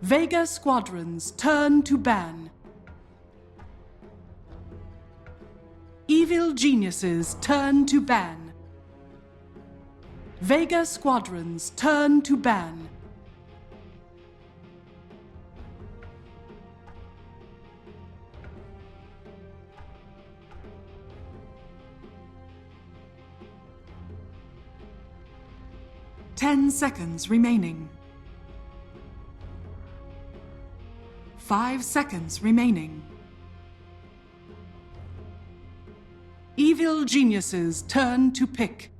Vega squadrons turn to ban. Evil geniuses turn to ban. Vega squadrons turn to ban. Ten seconds remaining. 5 seconds remaining. Evil geniuses turn to pick.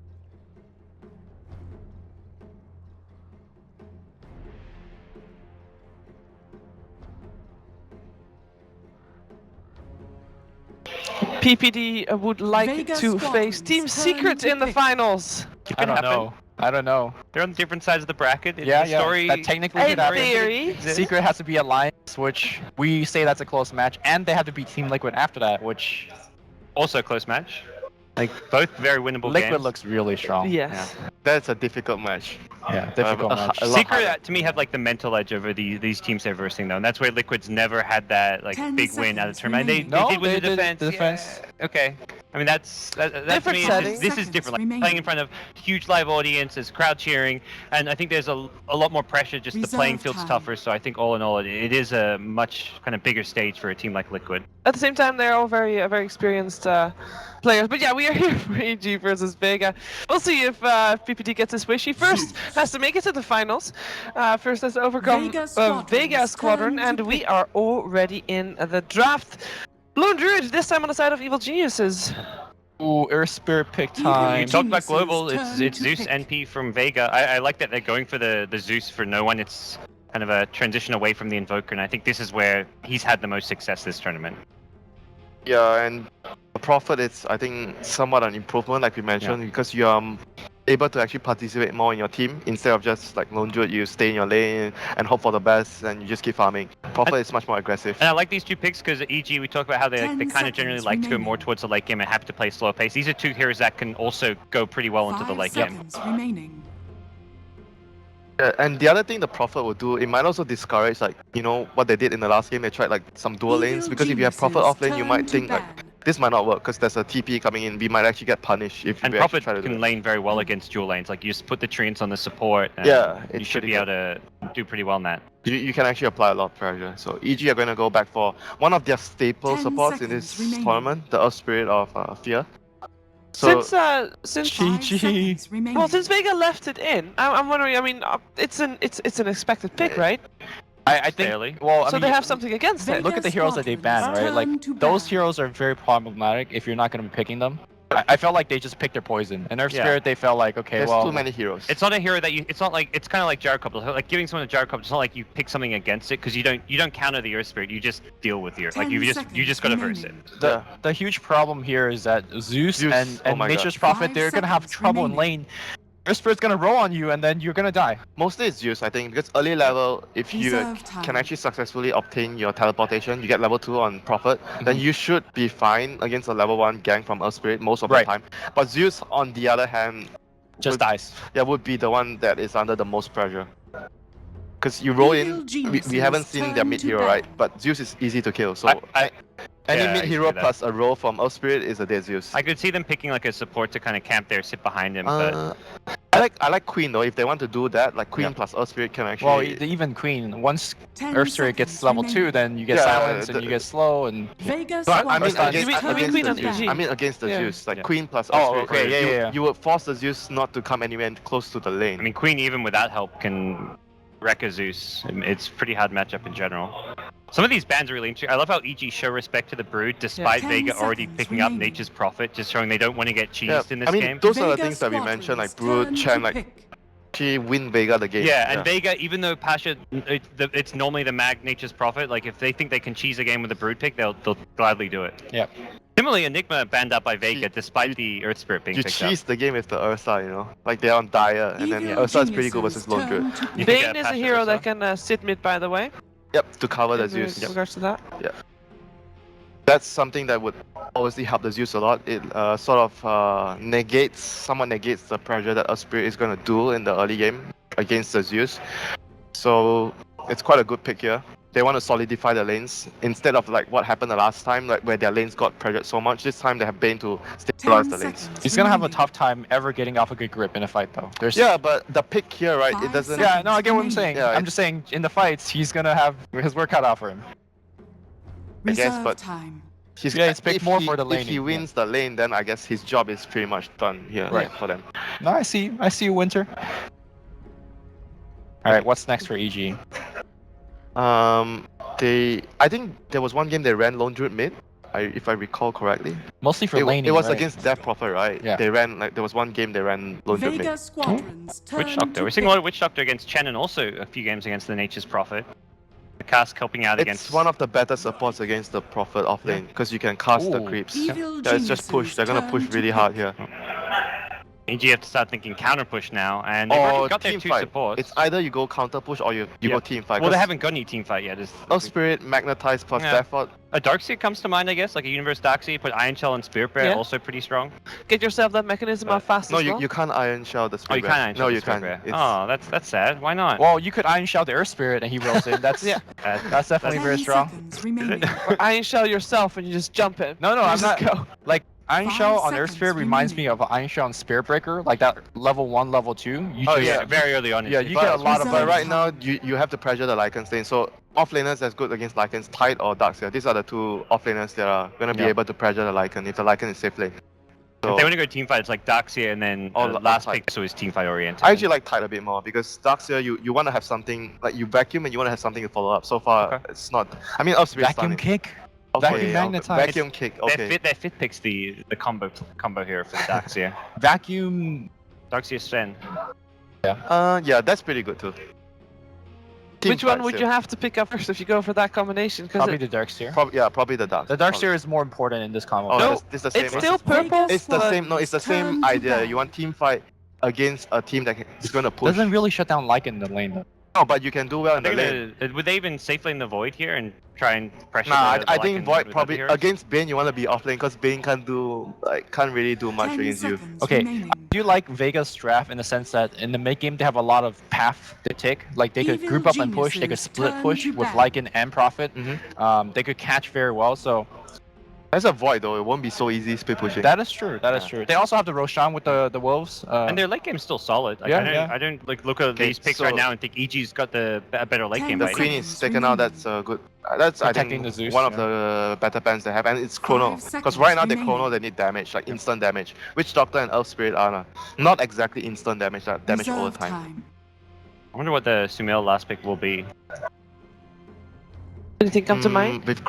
PPD would like Vega to face squadrons Team turn Secret to in the pick. finals. I don't know. I don't know. They're on different sides of the bracket. Yeah, the yeah. story That technically In could happen. theory. Secret has to be Alliance, which we say that's a close match, and they have to beat Team Liquid after that, which also a close match. Like both very winnable Liquid games. looks really strong. Yes. That's a difficult match. Yeah, difficult match. A lot Secret harder. to me have like the mental edge over these teams they're versing though, and that's where Liquid's never had that like 10 big win out of the tournament. seconds They remaining. did with No, the they defense. did the defense. Yeah, okay. I mean that's to Different me. settings. This is Seconds different. Like remaining. playing in front of huge live audiences, crowd cheering, and I think there's a lot more pressure. Just the playing Reserve field's time. tougher, so I think all in all it is a much kind of bigger stage for a team like Liquid. At the same time, they're all very experienced players. But yeah, we are here for EG versus Vega. We'll see if PPD gets his wish. He first has to make it to the finals. First has to overcome Vega Squadrons Vega Squadron, turn to and we pick. are already in the draft. Lone Druid, this time on the side of Evil Geniuses. Ooh, Earth Spirit pick You time. talked about Geniuses global. turn It's to Zeus pick. NP from Vega. I like that they're going for the Zeus for no one. It's kind of a transition away from the Invoker, and I think this is where he's had the most success this tournament. Yeah, and the Prophet is, I think, somewhat an improvement, like we mentioned, because you're able to actually participate more in your team instead of just like Lone Druid, you stay in your lane and hope for the best, and you just keep farming. Prophet is much more aggressive. And I like these two picks because EG, we talked about how they 10 kind of generally seconds like to go remaining. more towards the late game and happy to play slower pace. These are two heroes that can also go pretty well into the 5 late game. seconds remaining. Yeah, and the other thing the Prophet will do, it might also discourage, like, you know, what they did in the last game. They tried like some dual Evil lanes, because if you have geniuses Prophet off lane, you turn might to think like ban. this might not work because there's a TP coming in. We might actually get punished if And we actually Prophet try to do can it. lane very well against dual lanes. Like you just put the treants on the support. And Yeah, you it's should pretty be able to do pretty well in that. You can actually apply a lot of pressure. So EG are going to go back for one of their staple 10 supports in this seconds remaining. tournament, the Earth Spirit of Fear. So Since 5 GG. seconds remaining. well, since Vega left it in, I'm wondering. I mean, it's an expected pick, right? I think. Fairly. Well, I So mean, they have something against Vega it. look at the heroes that they ban, Squadrons right? Like turn to those ban. heroes are very problematic if you're not going to be picking them. I felt like they just picked their poison. In Earth Yeah. Spirit, they felt like, okay, there's well, too many heroes. It's not a hero that you. It's not like it's kind of like Gyro Couple. Like giving someone a Gyro Couple. It's not like you pick something against it because you don't counter the Earth Spirit. You just deal with the Earth. Like 10 you just gotta verse it. remaining. the huge problem here is that Zeus Zeus, and oh my Nature's God. Prophet, 5 they're gonna have seconds trouble in remaining. lane. Earth Spirit's gonna roll on you, and then you're gonna die. Mostly it's used, I think, because early level, if you Reserve time. can actually successfully obtain your teleportation, you get level 2 on Prophet, then you should be fine against a level 1 gang from Earth Spirit most of the Right. time. But Zeus, on the other hand, Just would- dies. yeah, would be the one that is under the most pressure. Because you roll Evil in, geniuses we haven't seen their turn mid to hero, right? ban. But Zeus is easy to kill, so any Yeah, I mid can hero see that. plus a roll from Earth Spirit is a dead Zeus. I could see them picking like a support to kind of camp there, sit behind him. But I like Queen though. If they want to do that, like Queen Yeah. plus Earth Spirit can Well, actually. even Queen, once 10 Earth Spirit gets seconds level 2, remaining. then you get Yeah, silence and the- you get slow and. Vega So I mean squadrons against, You mean turn Queen the on to Zeus. PG? I mean against the Yeah. Zeus, like Yeah. Queen plus Oh, Earth Spirit. okay, yeah, you, yeah, yeah. you would force the Zeus not to come anywhere close to the lane. I mean, Queen even without help can wreck a Zeus. It's a pretty hard matchup in general. Some of these bans are really interesting. I love how EG show respect to the Brood, despite 10 Vega already seconds picking up remaining. Nature's Prophet, just showing they don't want to get cheesed yeah, in this I mean game. those are the Vega things that we mentioned, like squadrons Brood, turn Chen, to like pick. actually win Vega the game. Yeah, and Vega, even though Pasha, it's normally the Mag Nature's Prophet. Like if they think they can cheese a game with a Brood pick, they'll gladly do it. Yep. Similarly, Enigma banned up by Vega, You- despite the Earth Spirit being You picked up. cheese the game with the Ursa, you know, like they're on Dire, and then Evil Ursa is pretty good geniuses versus Lone Druid. turn to You pick. think Bane is a Pasha hero also? that can sit mid, by the way. Yep, to cover the In Zeus. regards to that. That's something that would obviously help the Zeus a lot. It somewhat negates the pressure that Earth Spirit is going to do in the early game against the Zeus. So it's quite a good pick here. They want to solidify the lanes instead of like what happened the last time, like where their lanes got pressured so much. This time they have Bane to stabilize 10 the lanes. seconds He's gonna have a remaining. tough time ever getting off a good grip in a fight, though. There's Yeah, but the pick here, right? It 5 doesn't. seconds. Yeah, no, I get what I'm saying. Yeah, I'm just saying, in the fights, he's gonna have his work cut out for him. I guess, Reserve but- time. It's picked if more he- for the If he laning, yeah. wins the lane, then I guess his job is pretty much done here Right. for them. No, I see you, Winter. All right, what's next for E EG? I think there was one game they ran Lone Druid mid, if I recall correctly. Mostly for laning, it was right? against Death Prophet, right? Yeah. They ran there was one game they ran Lone Druid Vega mid. squadrons turn Witch Doctor. to We're seeing a lot pick. of Witch Doctor against Chen and also a few games against the Nature's Prophet. The cast helping out It's against. one of the better supports against the Prophet off lane because you can cast the Ooh. creeps. Evil Yeah, it's just push. geniuses They're gonna turn push to really pick. hard here. EG have to start thinking counter push now, and they've Or already got their team 2 fight. supports. It's either you go counter push or you Yeah. go team fight. Well, they 'cause haven't got any team fight yet. Earth Spirit, Magnetize plus Yeah. Deathfort. A Darkseer comes to mind, I guess, like a Universe Darkseer. Put Iron Shell and Spirit Bear, Yeah. also pretty strong. Get yourself that mechanism out fast No, as well. you can't Iron Shell the Oh, Spirit you Bear. can't Iron Shell No, the you Spirit can't. Bear. It's- Oh, that's sad. Why not? Well, you could Iron Shell the Earth Spirit and he rolls in. That's Yeah. that's definitely 10 very strong. seconds remaining. Or Iron Shell yourself and you just jump in. No, You I'm just not. Go. Like Iron 5 Shell on Earth seconds Spirit reminds me remaining. of Iron Shell on Spirit Breaker, like that level 1, level 2. You Oh, just- yeah. Very early on. Yeah, you get a lot of Reserve But right time. now, you have to pressure the Lycans lane. So off laners that's good against Lycans, Tide or Darkseer. These are the two off laners that are gonna be Yeah. able to pressure the Lycan if the Lycan is safe lane. So If they want to go team fight, it's like Darkseer and then Or last Tide. pick, so is team fight oriented. I actually like Tide a bit more because Darkseer you want to have something like you vacuum and you want to have something to follow up. So far Okay. it's not. I mean, Earth Spirit Vacuum stunning. kick. Okay, vacuum magnetize. Vacuum kick. Okay. Their fifth pick's the combo here for the Darkseer. Vacuum. Darkseer Sven. Yeah, that's pretty good too. Team Which one fights, would yeah. you have to pick up first if you go for that combination? Because Probably the Darkseer. Probably the Dark. The Darkseer is more important in this combo. Oh, No, it's the same. it's still purple. It's the but- same. No, it's the same Turn to idea. back. You want team fight against a team that is going to push. Doesn't really shut down Lycan in the lane though. No, but you can do well in the They're lane. would they even safe lane the Void here and try and pressure? Nah, the I think Lycan Void with probably other heroes? against Bane. You want to be off lane because Bane can't really do much 10 against you. seconds Okay. remaining. Do you like Vega's draft in the sense that in the mid game they have a lot of path to take? Like they could Evil group up and push, they could geniuses split turn push to with back. Lycan and Prophet. They could catch very well. So As a Void though, it won't be so easy split pushing. that is true. That is Yeah. true. They also have the Roshan with the wolves. And their late game's still solid. Like, Yeah, I don't like look at Okay, these picks so- right now and think EG's got a better late 10 game. The Right? Queen seconds is taken out. That's a good. That's I Protecting think the Zeus, one of yeah. the better bans they have, and it's Chrono. 5 Because right now they seconds Chrono, they need damage, like instant damage. Which Doctor and Elf Spirit are not exactly instant damage, like damage all the Reserve time. I wonder what the Sumail last pick will be. Anything come to mind? With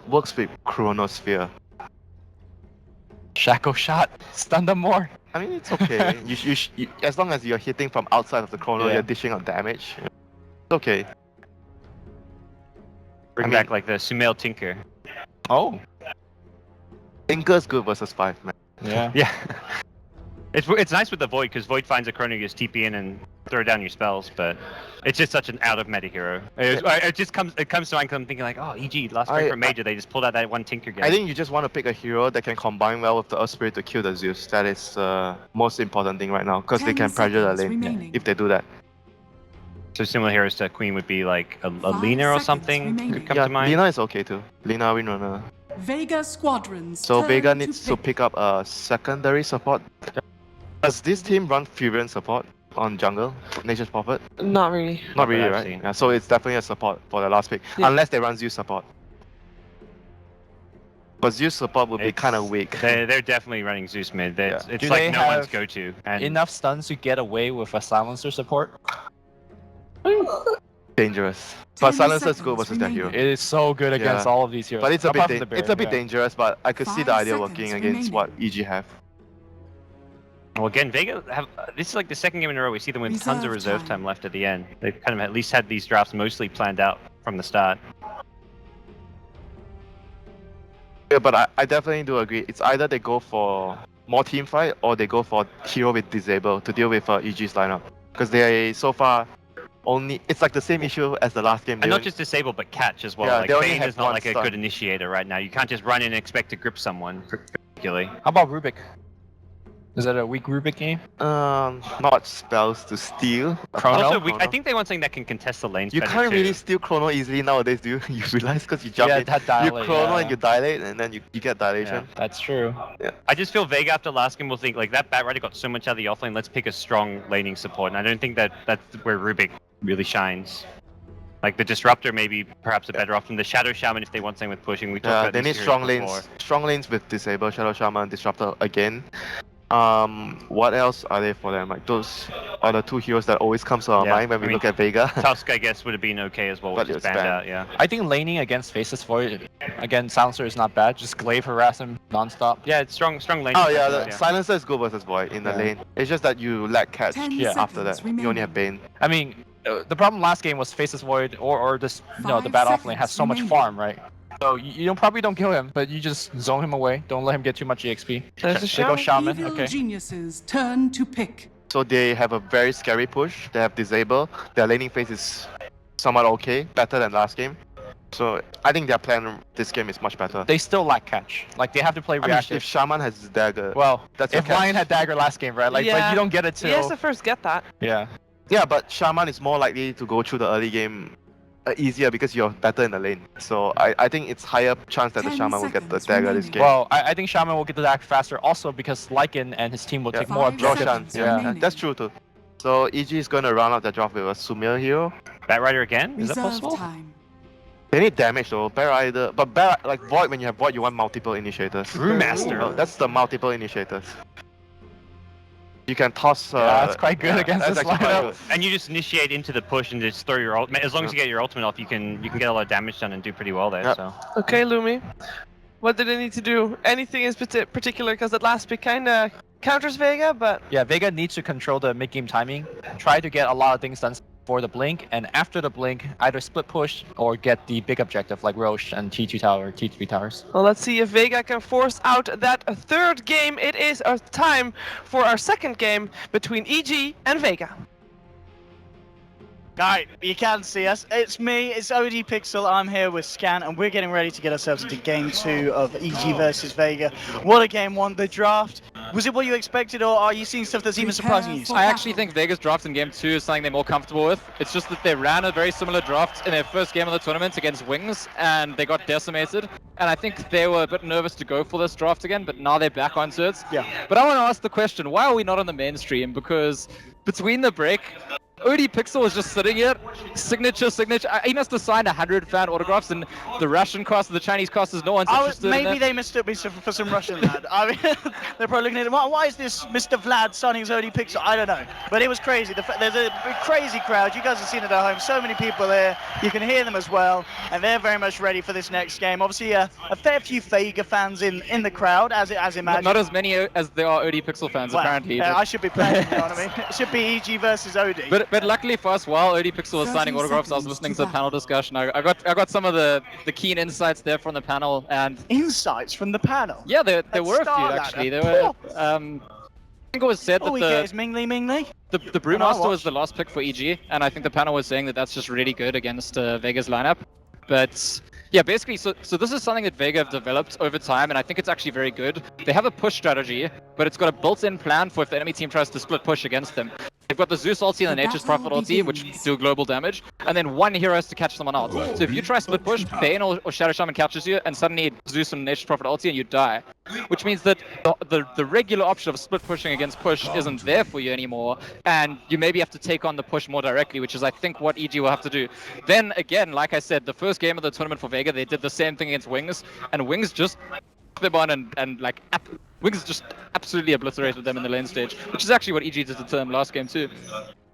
works with Chronosphere. Shackle shot, stun them more. I mean, it's okay. As long as you're hitting from outside of the Chrono, Yeah. you're dishing out damage. It's okay. Bring I back mean- like the Sumail Tinker. Oh, Tinker's good versus 5, man. yeah. Yeah. It's nice with the Void because Void finds a Chrono, you just TP in and throw down your spells, but it's just such an out of meta hero. It just comes to mind 'cause I'm thinking like, oh, EG last pick for Major, they just pulled out that one Tinker guy. I think you just want to pick a hero that can combine well with the Earth Spirit to kill the Zeus. That is the most important thing right now because they 10 can pressure the seconds lane remaining. if they do that. So similar heroes to Queen would be like a 5 Lina or seconds something remaining. could come Yeah, to mind. Lina is okay too. Lina, Windrunner. Vega squadrons. So turn Vega to needs to pick. pick up a secondary support. Does this team run Furion support on jungle? Nature's Prophet? Not really. Not that really, I've right? seen. Yeah, so it's definitely a support for the last pick. Yeah. Unless they run Zeus support. But Zeus support would be It's- kind of weak. They're definitely running Zeus mid. Yeah. It's Do like they no one's have go-to. And Enough stuns to get away with a silencer support. Dangerous. 10 But Silencer is good seconds versus that hero. remaining. It is so good against Yeah. all of these heroes. But it's a apart bit from the it's a Baron, bit yeah. dangerous, but I could see the 5 idea seconds working against what EG have. Well, again, Vega this is like the second game in a row we see them with tons of Reserve reserve time. time left at the end. They've kind of at least had these drafts mostly planned out from the start. Yeah, but I definitely do agree. It's either they go for more team fight or they go for hero with disable to deal with EG's lineup. Because they so far only it's like the same issue as the last game. And They not only- just disable, but catch as well. Yeah, Like they only Bane have is not one like a stun. good initiator right now. You can't just run in and expect to grip someone particularly. How about Rubik? Is that a weak Rubik game? Not spells to steal. Chrono? Also, I think they want something that can contest the lanes You better can't too. really steal Chrono easily nowadays, do you? You realize because you jump Yeah, in, that you dilate, Chrono yeah. and you dilate, and then you get Yeah. dilation. That's true. I just feel Vega after last game will think like that Batrider got so much out of the offlane. Let's pick a strong laning support, and I don't think that's where Rubik really shines. Like the Disruptor, maybe perhaps a better option. The Shadow Shaman, if they want something with pushing, we talked Yeah, about they these need heroes strong before. lanes. Strong lanes with Disable, Shadow Shaman, Disruptor again. What else are there for them? Like those are the two heroes that always comes to our Yeah, mind when we I mean, look at Vega. Tusk, I guess, would have been okay as well, But which is it's banned banned. out. Yeah. I think laning against Faceless Void, again, Silencer is not bad. Just glaive harass him non-stop. Yeah, it's strong lane. Oh yeah, defense, the Silencer is good versus Void in the Yeah. lane. It's just that you lack catch 10 Yeah, after seconds that. You only have Bane. I mean, the problem last game was Faceless Void or this, the 5 bad offlane has seconds so much remaining. farm, right? So you probably don't kill him, but you just zone him away. Don't let him get too much EXP. There's a They go shaman. Shaman, Evil okay. geniuses turn to pick. So they have a very scary push. They have Disable. Their laning phase is somewhat okay, better than last game. So I think their plan this game is much better. They still lack catch. Like, they have to play I mean, reactive. if Shaman has his dagger, Well, that's your if catch. Lion had dagger last game, right? Like, but Yeah. you don't get it till... He has to first get that. Yeah. Yeah, but Shaman is more likely to go through the early game easier because you're better in the lane. So I think it's higher chance that the 10 Shaman will get the seconds dagger this remaining. game. Well, I think Shaman will get the dagger faster also because Lycan and his team will Yeah. take more 5 objectives. seconds Roshan, yeah, remaining. that's true too. So EG is gonna round out their draft with a Sumir hero. Batrider again? Is that Reserve possible? time. They need damage though. Batrider, but like Void, when you have Void, you want multiple initiators. Brewmaster. Oh, that's the multiple initiators. You can toss. Yeah, that's quite good yeah, against that's this actually quite lineup. good. And you just initiate into the push and just throw your ultimate. As long as you get your ultimate off, you can get a lot of damage done and do pretty well there. Yep. So Okay, Lumi. What do they need to do? Anything in particular? Because that last pick kind of counters Vega, but Yeah, Vega needs to control the mid-game timing, try to get a lot of things done for the blink, and after the blink, either split push or get the big objective like Roche and T2 tower, T3 towers. well, let's see if Vega can force out that third game. It is time for our second game between EG and Vega. Alright, you can see us. It's me, it's OD Pixel, I'm here with Scan, and we're getting ready to get ourselves into Game 2 of EG versus Vega. What a Game 1, the draft. Was it what you expected, or are you seeing stuff that's even surprising you? for I actually think Vega's draft in Game 2 is something they're more comfortable with. It's just that they ran a very similar draft in their first game of the tournament against Wings, and they got decimated. And I think they were a bit nervous to go for this draft again, but now they're back onto it. Yeah. But I want to ask the question, why are we not on the mainstream? Because between the break, OD Pixel was just sitting here, signature. He must have signed 100 fan autographs, and the Russian cast, the Chinese cast, is no one's interested in Maybe that. they mistook me for some Russian lad. I mean, they're probably looking at him, why is this Mr. Vlad signing his OD Pixel? I don't know. But it was crazy. There's a crazy crowd. You guys have seen it at home. So many people there. You can hear them as well. And they're very much ready for this next game. Obviously, a fair few Vega fans in the crowd, as imagined. Not as many as there are OD Pixel fans, Well, apparently. yeah, but- I should be playing, you know what I mean? It should be EG versus OD. But luckily for us, while OD Pixel was signing 30 autographs, I was seconds listening to to the panel discussion. I got some of the keen insights there from the panel, and Insights from the panel. yeah, there That's were a few Starladder. actually. There were. I think it was said All we that get is Mingli. the And I Brewmaster was watch. the last pick for EG, and I think the panel was saying that that's just really good against Vega's lineup. But yeah, basically, so this is something that Vega have developed over time, and I think it's actually very good. They have a push strategy, but it's got a built-in plan for if the enemy team tries to split push against them. They've got the Zeus ulti and the The Nature's Prophet battle ulti, which begins. do global damage, and then one hero has to catch someone out. So if you try split push, Bane or Shadow Shaman catches you, and suddenly Zeus and Nature's Prophet ulti and you die. Which means that the regular option of split pushing against push isn't there for you anymore, and you maybe have to take on the push more directly, which is I think what EG will have to do. Then again, like I said, the first game of the tournament for Vega, they did the same thing against Wings, and Wings just them on and like Wings just absolutely obliterated them in the lane stage, which is actually what EG did to them last game too.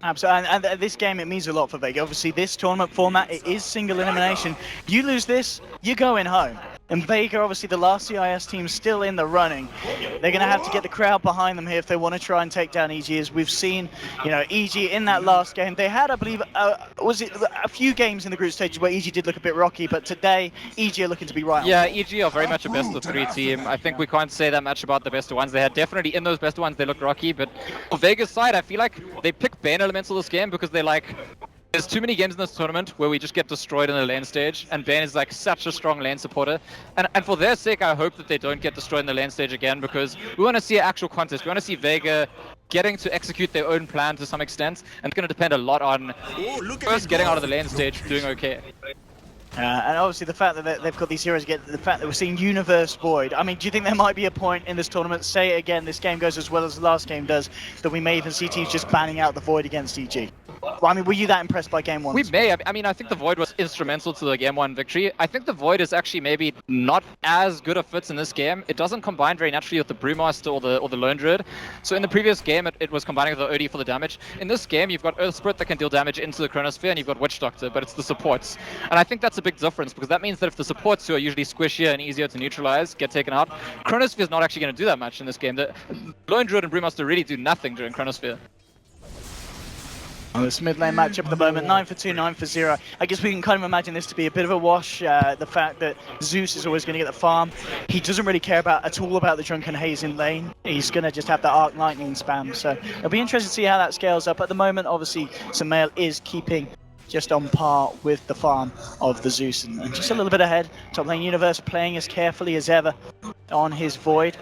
Absolutely, and this game, it means a lot for Vega. Obviously, this tournament format, it is single elimination. You lose this, you're going home. And Vega, obviously the last CIS team, still in the running. They're going to have to get the crowd behind them here if they want to try and take down EG. As we've seen, you know, EG in that last game, they had, I believe, was it a few games in the group stages where EG did look a bit rocky, but today, EG are looking to be right on. Yeah, EG are very much a best of 3 team. I think we can't say that much about the best of ones. They had definitely in those best of ones they looked rocky, but for Vega's side, I feel like they picked Bane elemental this game because they like There's too many games in this tournament where we just get destroyed in the lane stage, and Bane is like such a strong lane supporter. And for their sake, I hope that they don't get destroyed in the lane stage again, because we want to see an actual contest. We want to see Vega getting to execute their own plan to some extent, and it's going to depend a lot on first getting out of the lane stage, doing okay. And obviously the fact that they've got these heroes again, the fact that we're seeing Universe Void. I mean, do you think there might be a point in this tournament, say it again, this game goes as well as the last game does, that we may even see teams just banning out the Void against EG? Well, I mean, were you that impressed by game 1? We may. I mean, I think the Void was instrumental to the game 1 victory. I think the Void is actually maybe not as good a fit in this game. It doesn't combine very naturally with the Brewmaster or the Lone Druid. So in the previous game, it was combining with the OD for the damage. In this game, you've got Earth Spirit that can deal damage into the Chronosphere, and you've got Witch Doctor, but it's the supports. And I think that's a big difference, because that means that if the supports, who are usually squishier and easier to neutralize, get taken out, Chronosphere is not actually going to do that much in this game. The Lone Druid and Brewmaster really do nothing during Chronosphere. On this mid lane matchup at the moment, 9 for 2, 9 for 0. I guess we can kind of imagine this to be a bit of a wash. The fact that Zeus is always going to get the farm. He doesn't really care at all about the Drunken Haze in lane. He's going to just have the Arc Lightning spam. So it'll be interesting to see how that scales up. At the moment, obviously, Sumail is keeping just on par with the farm of the Zeus. And just a little bit ahead. Top lane Universe playing as carefully as ever on his Void.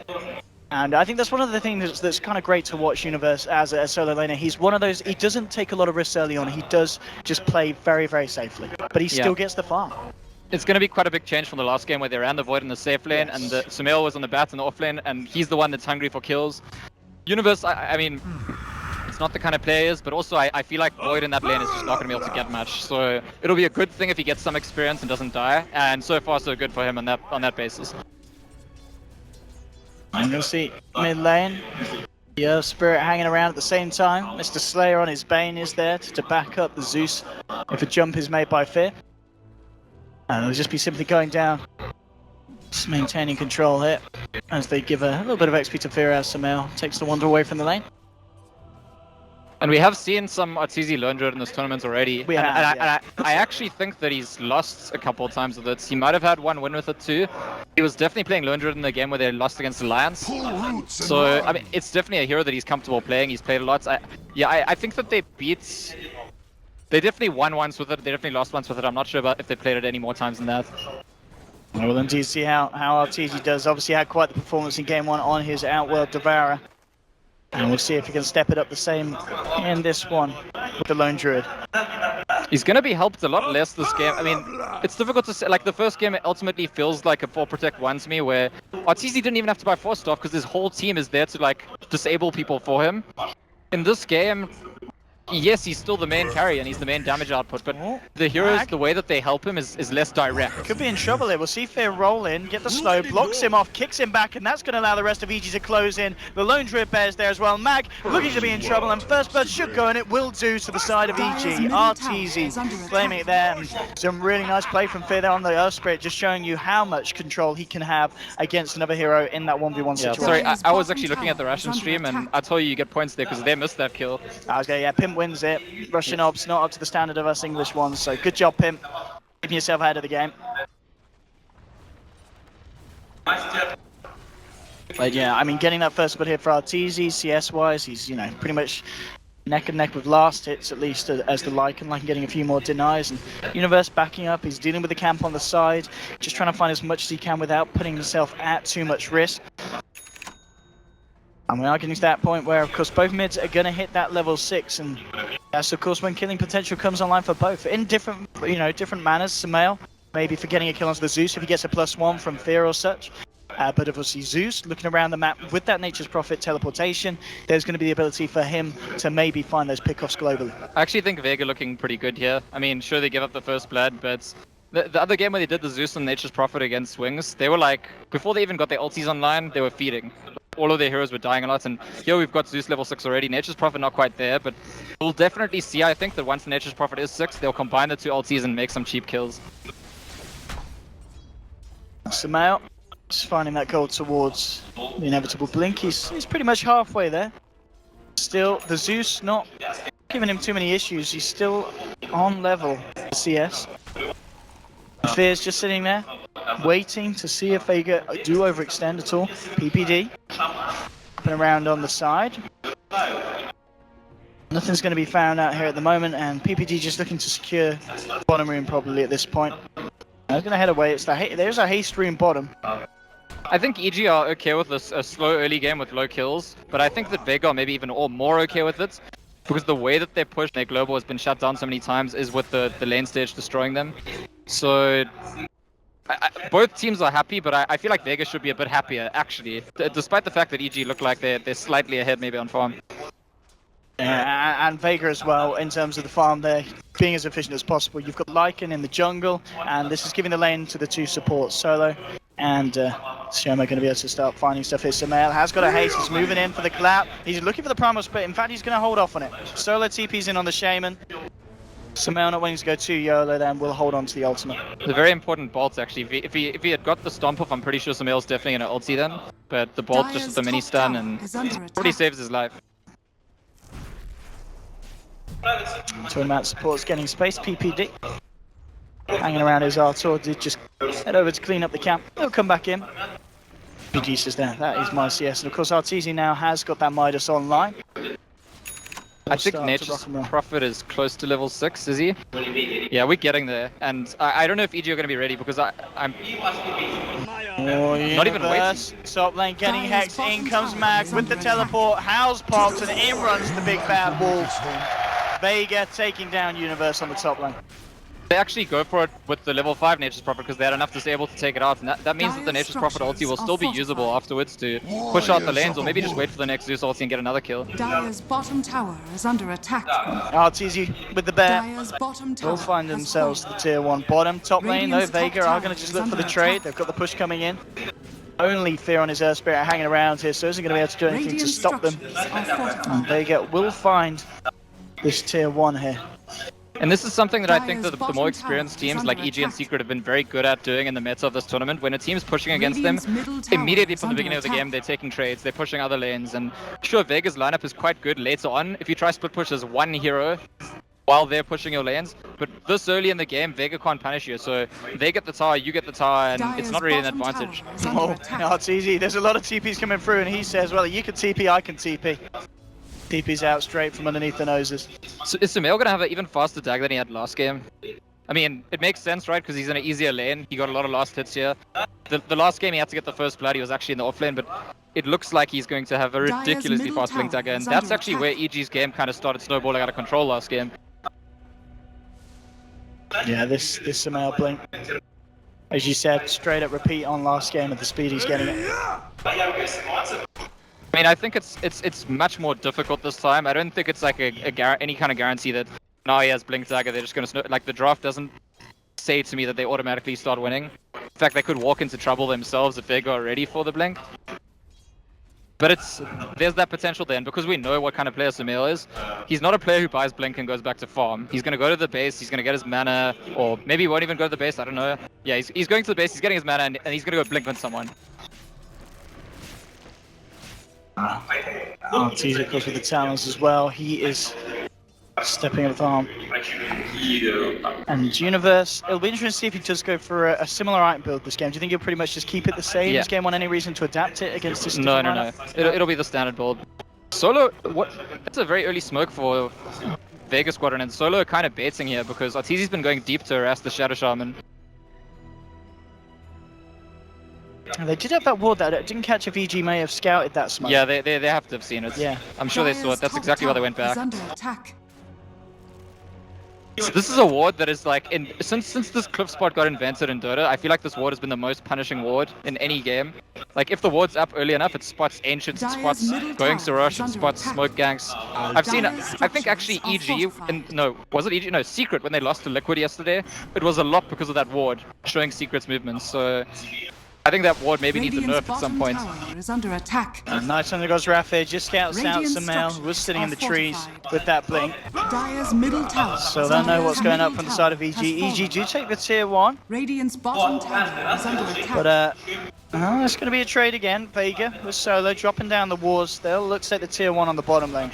And I think that's one of the things that's kind of great to watch Universe as a solo laner. He's one of those, he doesn't take a lot of risks early on. He does just play very, very safely. But he still gets the farm. It's going to be quite a big change from the last game where they ran the Void in the safe lane, and the Sumail was on the bat in the off lane, and he's the one that's hungry for kills. Universe, I mean, it's not the kind of player he is, but also I feel like Void in that lane is just not going to be able to get much. So it'll be a good thing if he gets some experience and doesn't die, and so far so good for him on that basis. And you'll see mid lane, the Earth Spirit hanging around at the same time. Mr. Slayer on his Bane is there to back up the Zeus if a jump is made by Fear. And it'll just be simply going down, just maintaining control here as they give a little bit of XP to Fear as Sumail takes the Wander away from the lane. And we have seen some Arteezy Lone Druid in this tournament already. I actually think that he's lost a couple of times with it. He might have had one win with it too. He was definitely playing Lone Druid in the game where they lost against Alliance. So, I mean, it's definitely a hero that he's comfortable playing. He's played a lot. I think that they definitely won once with it. They definitely lost once with it. I'm not sure about if they played it any more times than that. Well, then do you see how Arteezy does? Obviously had quite the performance in game 1 on his Outworld Devourer. And we'll see if he can step it up the same in this one with the Lone Druid. He's going to be helped a lot less this game. I mean, it's difficult to say. Like, the first game, it ultimately feels like a 4 Protect 1 to me, where Arteezy didn't even have to buy 4 stuff because his whole team is there to, like, disable people for him. In this game, yes, he's still the main carry and he's the main damage output, but the heroes, the way that they help him is less direct. Could be in trouble here. We'll see Fear roll in, get the slow, blocks him off, kicks him back, and that's going to allow the rest of EG to close in. The Lone Druid bears there as well. Mag looking to be in trouble, and First Blood should go, and it will do to the side of EG. Arteezy claiming it there. And some really nice play from Fear there on the Earth Spirit, just showing you how much control he can have against another hero in that 1v1 situation. Sorry, I was actually looking at the Russian stream, and I told you get points there because they missed that kill. Pimp wins it. Russian obs not up to the standard of us English ones, so good job, Pimp. Keeping yourself ahead of the game. But yeah, I mean, getting that first blood here for Arteezy, CS-wise, he's, you know, pretty much neck and neck with last hits, at least as the Lycan getting a few more denies. And Universe backing up, he's dealing with the camp on the side, just trying to find as much as he can without putting himself at too much risk. And we are getting to that point where, of course, both mids are going to hit that level 6, and that's, of course, when killing potential comes online for both. In different, different manners. Sumail, maybe for getting a kill onto the Zeus if he gets a +1 from Fear or such. But obviously Zeus, looking around the map with that Nature's Prophet teleportation, there's going to be the ability for him to maybe find those pickoffs globally. I actually think Vega looking pretty good here. I mean, sure, they give up the first blood, but the other game where they did the Zeus and Nature's Prophet against Wings, they were like, before they even got their ultis online, they were feeding. All of their heroes were dying a lot, and here we've got Zeus level 6 already. Nature's Prophet not quite there, but we'll definitely see, I think, that once the Nature's Prophet is 6, they'll combine the 2 ultis and make some cheap kills. Sumail, just finding that goal towards the inevitable blink. He's pretty much halfway there. Still, the Zeus not giving him too many issues. He's still on level for CS. Fear's just sitting there, waiting to see if Vega do overextend at all. PPD, up and around on the side. Nothing's going to be found out here at the moment, and PPG just looking to secure bottom room probably at this point. I was going to head away. There's a haste room bottom. I think EG are okay with this a slow early game with low kills, but I think that Vega are maybe even more okay with it, because the way that they push their global has been shut down so many times is with the lane stage destroying them. So both teams are happy, but I feel like Vega should be a bit happier actually, despite the fact that EG look like they're slightly ahead maybe on farm. And Vega as well, in terms of the farm there, being as efficient as possible. You've got Lycan in the jungle, and this is giving the lane to the two supports, Solo and Sioma going to be able to start finding stuff here. Sumail has got a haste, he's moving in for the clap. He's looking for the primal split, in fact he's going to hold off on it. Solo TP's in on the Shaman. Sumail not wanting to go too YOLO, then will hold on to the ultimate. It's a very important bolt actually. If he had got the stomp off, I'm pretty sure Sumail's definitely going to ulti then. But the bolt just with the mini stun and probably saves his life. Tournament support's getting space. PPD hanging around his Artor. Did just head over to clean up the camp. He'll come back in. PG says there. That is my CS. And of course, Arteezy now has got that Midas online. I think Nature's Prophet is close to level 6, is he? Yeah, we're getting there. And I don't know if EG are going to be ready because I'm not even waiting. Top lane getting hexed. In comes Mag with the teleport. House pops and in runs the big bad wolf. Vega taking down Universe on the top lane. They actually go for it with the level 5 Nature's Prophet because they had enough to be able to take it out. And that means that the Nature's Prophet ulti will still be usable afterwards to push out the lanes or maybe just wait for the next Zeus ulti and get another kill. Dire's bottom tower is under attack. Arteezy with the bear. Dire's bottom tower Will find themselves the tier 1 bottom. Top lane though, Vega are going to just look for the trade. They've got the push coming in. Only Fear on his Earth Spirit hanging around here, so isn't going to be able to do anything to stop them. And Vega will find this tier 1 here. And this is something that I think that the more experienced teams like EG and Secret have been very good at doing in the meta of this tournament. When a team's pushing against them, immediately from the beginning of the game, they're taking trades, they're pushing other lanes. And sure, Vega's lineup is quite good later on if you try split push as one hero while they're pushing your lanes. But this early in the game, Vega can't punish you. So they get the tower, you get the tower, and it's not really an advantage. Oh, no, it's easy. There's a lot of TPs coming through, and he says, well, you can TP, I can TP. TP's out straight from underneath the noses. So is Sumail going to have an even faster dag than he had last game? I mean, it makes sense, right? Because he's in an easier lane. He got a lot of last hits here. The last game he had to get the first blood. He was actually in the off lane, but it looks like he's going to have a ridiculously fast blink dagger. And that's actually where EG's game kind of started snowballing out of control last game. Yeah, this Sumail blink, as you said, straight up repeat on last game at the speed he's getting it. I mean, I think it's much more difficult this time. I don't think it's like any kind of guarantee that now he has Blink Dagger, they're just going to... Like, the draft doesn't say to me that they automatically start winning. In fact, they could walk into trouble themselves if Vega are ready for the Blink. But there's that potential then, because we know what kind of player Sumail is. He's not a player who buys Blink and goes back to farm. He's going to go to the base, he's going to get his mana, or maybe he won't even go to the base, I don't know. Yeah, he's going to the base, he's getting his mana, and he's going to go Blink on someone. Arteezy, of course, with the talents as well. He is stepping up farm. And Universe, it'll be interesting to see if he does go for a similar item build this game. Do you think he'll pretty much just keep it the same this game on any reason to adapt it against this? No. It'll be the standard build. Solo, that's a very early smoke for Vega Squadron, and Solo kind of baiting here because Arteezy's been going deep to harass the Shadow Shaman. They did have that ward that I didn't catch if EG may have scouted that smoke. Yeah, they have to have seen it. Yeah. I'm sure they saw it. That's exactly why they went back. So this is a ward that is like, since this cliff spot got invented in Dota, I feel like this ward has been the most punishing ward in any game. Like, if the ward's up early enough, it spots Ancients, it spots going Sorash, it spots Smoke Ganks. I think actually EG, was it EG? No, Secret, when they lost to Liquid yesterday, it was a lot because of that ward, showing Secret's movements, so... I think that ward maybe needs a nerf at some point. Is under attack. Nice under goes Rafe, just scouts out Sumail, was sitting in the trees with that blink. Dire's middle tower. So they'll know what's going up from the side of EG. EG do take the tier 1. Radiant's bottom tower is under attack. But it's going to be a trade again. Vega with Solo dropping down the wards. They'll look to take the tier 1 on the bottom lane.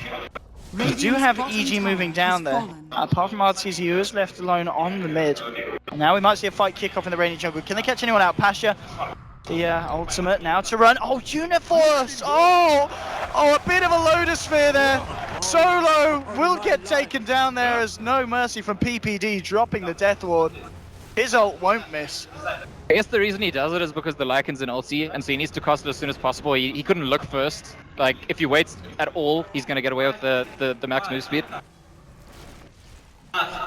We do have EG moving down there. Apart from Arteezy, who is left alone on the mid. And now we might see a fight kick off in the Radiant jungle. Can they catch anyone out? Pasha, the ultimate now to run. Oh, Uniforce! Oh, a bit of a Lotus Sphere there. Solo will get taken down there as no mercy from PPD dropping the Death Ward. His ult won't miss. I guess the reason he does it is because the Lycan's in ulti, and so he needs to cast it as soon as possible. He couldn't look first. Like, if he waits at all, he's going to get away with the max move speed.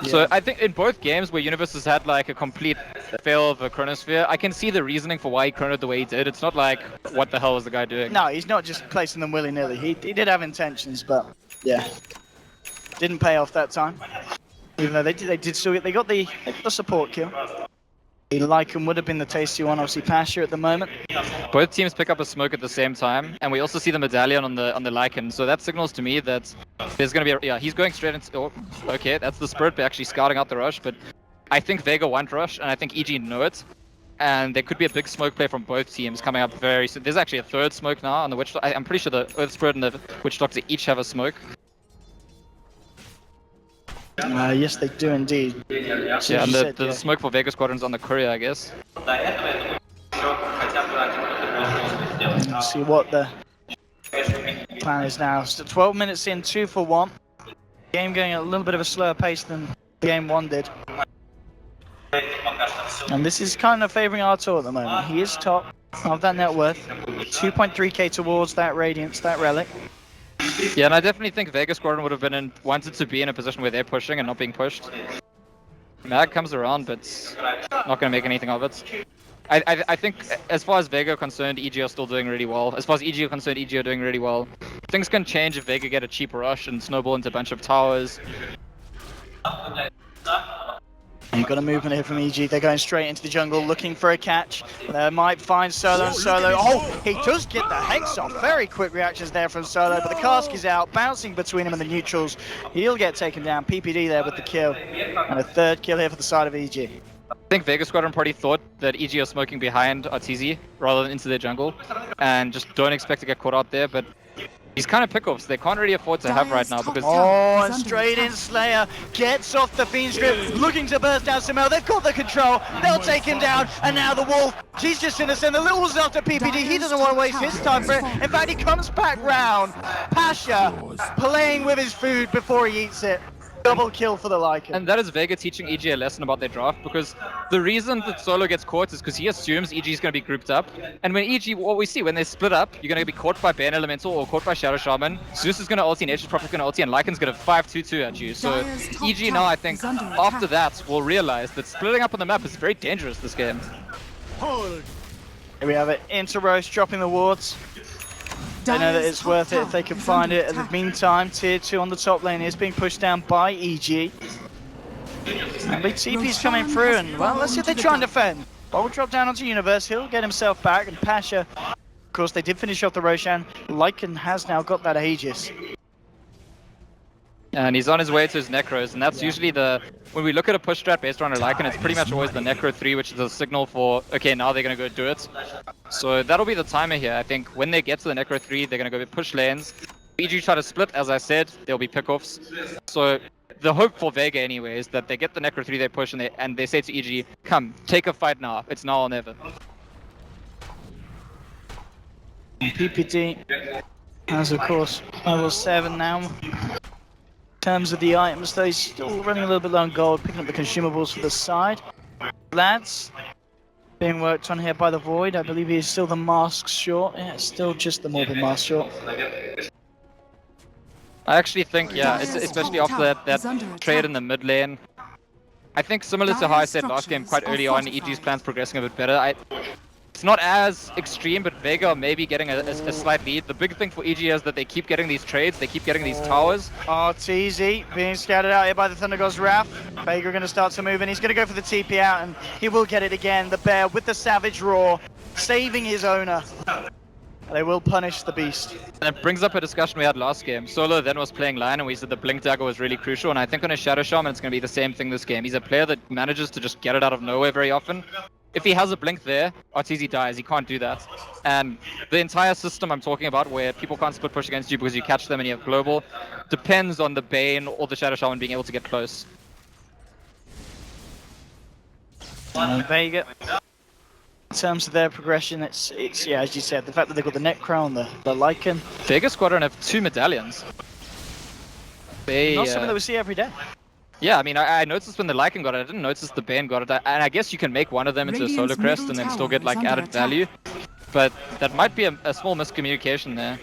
So I think in both games where Universe has had like a complete fail of a Chronosphere, I can see the reasoning for why he chronoed the way he did. It's not like, what the hell was the guy doing? No, he's not just placing them willy-nilly. He did have intentions, but yeah. Didn't pay off that time. Even though they did still get, they got the support kill. The Lycan would have been the tasty one, obviously Pasha at the moment. Both teams pick up a smoke at the same time, and we also see the medallion on the Lycan. So that signals to me that there's gonna be yeah, he's going straight into okay, that's the Spirit actually scouting out the rush, but I think Vega won't rush, and I think EG know it. And there could be a big smoke play from both teams coming up very soon. There's actually a third smoke now on the Witch Doctor. I'm pretty sure the Earth Spirit and the Witch Doctor each have a smoke. Yes, they do indeed. Yeah, and the smoke for Vega Squadron's on the courier, I guess. Let's see what the plan is now. So 12 minutes in, 2 for 1. Game going at a little bit of a slower pace than game 1 did. And this is kind of favouring Artur at the moment. He is top of that net worth. 2.3k towards that Radiance, that Relic. Yeah, and I definitely think Vega Squadron would have wanted to be in a position where they're pushing and not being pushed. Mag comes around, but not going to make anything of it. I think, as far as Vega are concerned, EG are still doing really well. As far as EG are concerned, EG are doing really well. Things can change if Vega get a cheap rush and snowball into a bunch of towers. You've got a movement here from EG. They're going straight into the jungle looking for a catch. They might find Solo and Solo. Oh, he does get the Hex off. Very quick reactions there from Solo, but the cask is out, bouncing between him and the neutrals. He'll get taken down. PPD there with the kill. And a third kill here for the side of EG. I think Vega Squadron probably thought that EG are smoking behind RTZ rather than into their jungle, and just don't expect to get caught out there, but he's kind of pick-offs. They can't really afford to have right now because... Oh, and straight in Slayer gets off the Fiend's grip, looking to burst down Samel. They've got the control. They'll take him down. And now the Wolf, he's just innocent. The little one's after PPD. He doesn't want to waste his time for it. In fact, he comes back round. Pasha playing with his food before he eats it. Double kill for the Lycan. And that is Vega teaching EG a lesson about their draft, because the reason that Solo gets caught is because he assumes EG is going to be grouped up. And when EG, what we see, when they split up, you're going to be caught by Bane Elemental or caught by Shadow Shaman. Zeus is going to ulti, Nature's Prophet is going to ulti, and Lycan's going to 5-2-2 at you. So EG now, I think, after that, will realize that splitting up on the map is very dangerous this game. Here we have it. Into Roast dropping the wards. They know that it's worth it if they can find it. In the meantime, tier 2 on the top lane is being pushed down by EG. And big TP's coming through, and well, let's see if they try and defend. Well, we'll drop down onto Universe. He'll get himself back, and Pasha, of course, they did finish off the Roshan. Lycan has now got that Aegis. And he's on his way to his Necros, and that's usually when we look at a push strat based on a Lycan, it's pretty much always the Necro 3, which is a signal for, okay, now they're going to go do it. So that'll be the timer here. I think when they get to the Necro 3, they're going to go push lanes. EG try to split, as I said, there'll be pickoffs. So the hope for Vega anyway is that they get the Necro 3, they push, and they say to EG, come, take a fight now. It's now or never. PPD has, of course, level 7 now. In terms of the items, though, he's still running a little bit low on gold, picking up the consumables for the side. Lads, being worked on here by the Void. I believe he is still the mask short. Yeah, it's still just the Morbid mask short. I actually think, yeah, especially after that trade in the mid lane. I think similar to how I said last game, quite early on, EG's plan's progressing a bit better. It's not as extreme, but Vega are maybe getting a slight lead. The big thing for EG is that they keep getting these trades, they keep getting these towers. RTZ being scouted out here by the Thunder God's Wrath. Vega going to start to move, and he's going to go for the TP out, and he will get it again. The Bear with the Savage Roar, saving his owner. They will punish the beast. And it brings up a discussion we had last game. Solo then was playing Lion, and we said the Blink Dagger was really crucial, and I think on a Shadow Shaman it's going to be the same thing this game. He's a player that manages to just get it out of nowhere very often. If he has a blink there, RTZ dies. He can't do that. And the entire system I'm talking about, where people can't split push against you because you catch them and you have global, depends on the Bane or the Shadow Shaman being able to get close. Vega, in terms of their progression, it's yeah, as you said, the fact that they've got the Necro and the Lycan. Vega Squadron have 2 medallions. Bay. Not something that we see every day. Yeah, I mean, I noticed when the Lycan got it. I didn't notice the Bane got it. And I guess you can make one of them into a Radiant's solo crest middle and then still tower get like is under added attack. value. But that might be a small miscommunication there.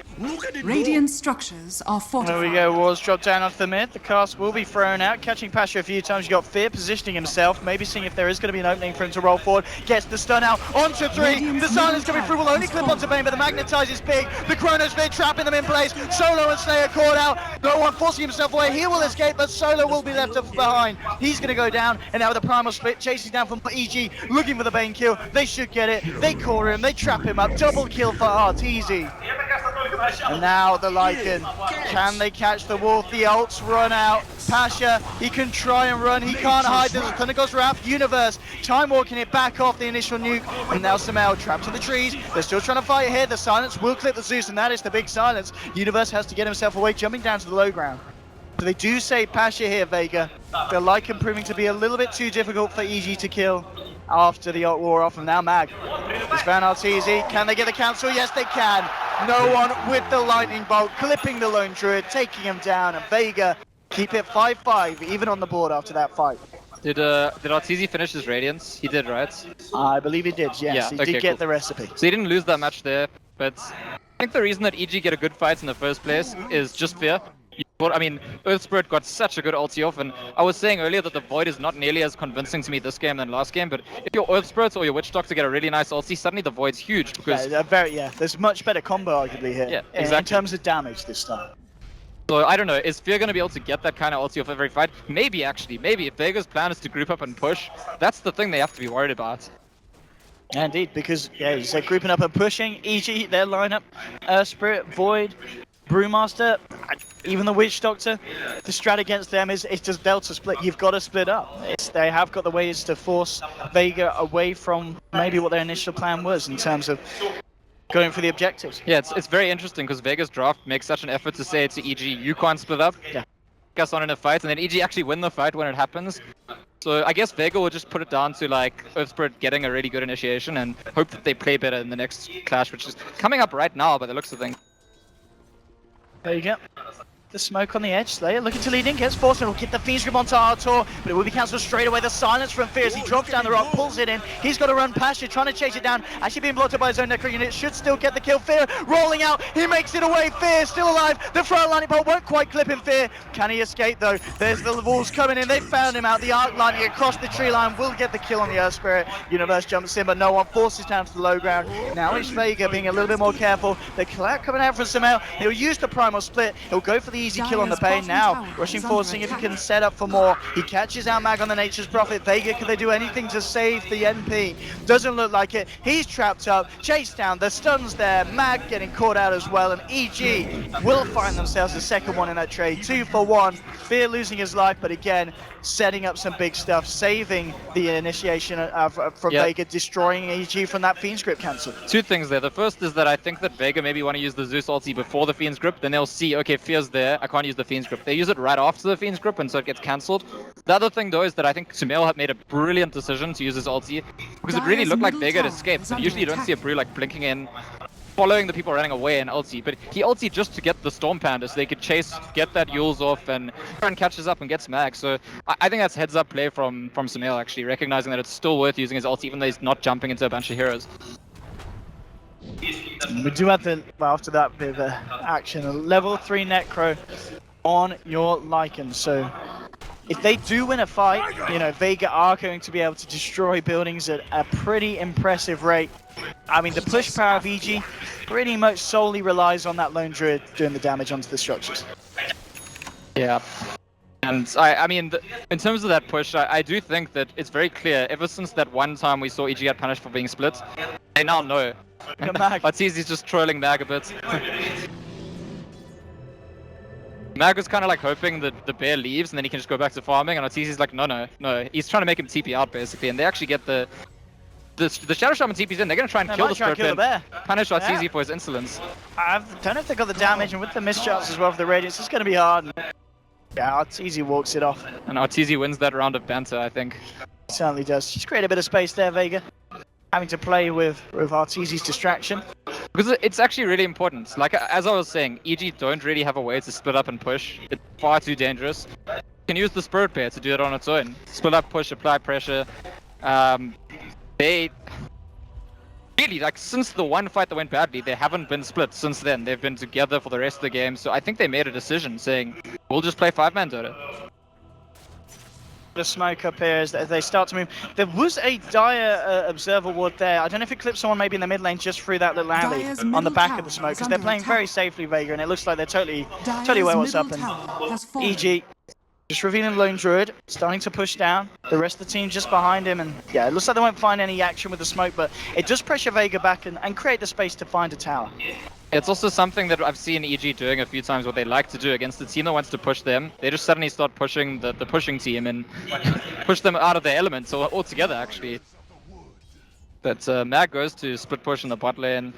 Radiant structures are There fortified. we go, Wars drop down onto the mid. The cast will be thrown out, catching Pasha a few times. You got Fear positioning himself, maybe seeing if there is going to be an opening for him to roll forward. Gets the stun out onto 3. Radiant's The silence middle coming through will tower only is clip fallen. onto Bane, but the Magnetize is big. The Chronosphere trapping them in place. Solo and Slayer caught out. No one forcing himself away. He will escape, but Solo will be left behind. He's going to go down, and now with the Primal Split, chasing down from EG, looking for the Bane kill. They should get it. They corner him, they trap him up. Double kill for Arteezy. And now the Lycan. Can they catch the Wolf? The ults run out. Pasha, he can try and run. He can't hide. There's a Thundergod's Wrath. Universe, time walking it back off the initial nuke. And now Samel trapped in the trees. They're still trying to fight here. The silence will clip the Zeus, and that is the big silence. Universe has to get himself away, jumping down to the low ground. So they do save Pasha here, Vega. The Lycan proving to be a little bit too difficult for EG to kill after the ult wore off. And now Mag. It's Van Arteezy. Can they get the cancel? Yes, they can. No one with the lightning bolt, clipping the lone druid, taking him down, and Vega keep it 5-5, even on the board after that fight. Did Arteezy finish his Radiance? He did, right? I believe he did, yes. Yeah, He okay, did get cool. the recipe. So he didn't lose that much there, but I think the reason that EG get a good fight in the first place is just Fear. I mean, Earth Spirit got such a good ulti off, and I was saying earlier that the Void is not nearly as convincing to me this game than last game, but if your Earth Spirits or your Witch Doctor get a really nice ulti, suddenly the Void's huge, because... There's much better combo arguably here. Yeah, In exactly. terms of damage this time. So I don't know, is Fear going to be able to get that kind of ulti off every fight? Maybe, actually, maybe. If Vega's plan is to group up and push, that's the thing they have to be worried about. Yeah, indeed, because, yeah, you said grouping up and pushing, EG, their lineup, Earth Spirit, Void, Brewmaster, even the Witch Doctor, the strat against them is it's just Delta split. You've got to split up. They have got the ways to force Vega away from maybe what their initial plan was in terms of going for the objectives. Yeah, it's very interesting because Vega's draft makes such an effort to say to EG, you can't split up. Yeah. Us on in a fight, and then EG actually win the fight when it happens. So I guess Vega will just put it down to like Earth Spirit getting a really good initiation and hope that they play better in the next clash, which is coming up right now by the looks of things. There you go. The smoke on the edge. Slayer looking to lead in, gets forced, and will get the Fiend's Grip onto Artur, but it will be cancelled straight away. The silence from Fear as he drops down the rock, pulls it in. He's got to run past it, trying to chase it down. Actually being blocked up by his own Necro unit, should still get the kill. Fear rolling out, he makes it away. Fear still alive. The front lightning bolt won't quite clip him. Fear, can he escape though? There's the wolves coming in. They found him out. The arc lightning across the tree line will get the kill on the Earth Spirit. Universe jumps in, but no one forces down to the low ground. Now it's Vega being a little bit more careful. The collab coming out from Samel. He'll use the primal split. He'll go for the easy kill on the Bane. Now rushing forward, seeing if he can set up for more. He catches out Mag on the Nature's Prophet. Vega, can they do anything to save the NP? Doesn't look like it. He's trapped up, chased down, the stun's there. Mag getting caught out as well, and EG will find themselves the second one in that trade. 2 for 1. Fear losing his life, but again, setting up some big stuff, saving the initiation from Vega, destroying EG from that Fiend's Grip cancel. Two things there. The first is that I think that Vega maybe want to use the Zeus ulti before the Fiend's Grip, then they'll see, okay, Fear's there, I can't use the Fiend's Grip. They use it right after the Fiend's Grip, and so it gets cancelled. The other thing though is that I think Sumail had made a brilliant decision to use his ulti, because it really looked like Vega had escaped, but usually you don't see a Brew like blinking in, following the people running away and ulti, but he ulti just to get the Storm Panda so they could chase, get that Yules off, and try and catches up and gets Mag. So I think that's heads up play from Sumail actually, recognizing that it's still worth using his ulti even though he's not jumping into a bunch of heroes. We do have the, well, after that bit of action, a level 3 Necro on your Lycan. So if they do win a fight, you know, Vega are going to be able to destroy buildings at a pretty impressive rate. I mean, the push power of EG pretty much solely relies on that lone druid doing the damage onto the structures. Yeah. And I mean, in terms of that push, I do think that it's very clear, ever since that one time we saw EG get punished for being split, they now know. Arteezy's just trolling Mag a bit. Mag was kind of like hoping that the bear leaves and then he can just go back to farming, and Arteezy's like, no. He's trying to make him TP out basically, and they actually get the Shadow Shaman TP's in. They're going to try and kill the Spirit Bear, punish Arteezy for his insolence. I don't know if they got the damage, and with the mischarts as well for the Radiance, it's going to be hard. Yeah, Arteezy walks it off. And Arteezy wins that round of banter, I think. He certainly does. Just create a bit of space there, Vega. Having to play with Arteezy's distraction. Because it's actually really important. Like, as I was saying, EG don't really have a way to split up and push. It's far too dangerous. You can use the Spirit Pair to do it on its own. Split up, push, apply pressure. They... Really, like, since the one fight that went badly, they haven't been split since then. They've been together for the rest of the game. So I think they made a decision saying, we'll just play 5-man Dota. The smoke up here as they start to move. There was a dire observer ward there. I don't know if it clipped someone maybe in the mid lane just through that little alley Dire's on the middle back of tower the smoke is because they're under playing attack. very safely, Vega, and it looks like they're totally Dire's aware what's middle up. And tower has fallen. EG just revealing Lone Druid, starting to push down. The rest of the team just behind him, and yeah, it looks like they won't find any action with the smoke, but it does pressure Vega back and create the space to find a tower. It's also something that I've seen EG doing a few times, what they like to do against the team that wants to push them. They just suddenly start pushing the pushing team and push them out of their elements altogether, actually. But Mag goes to split push in the bot lane.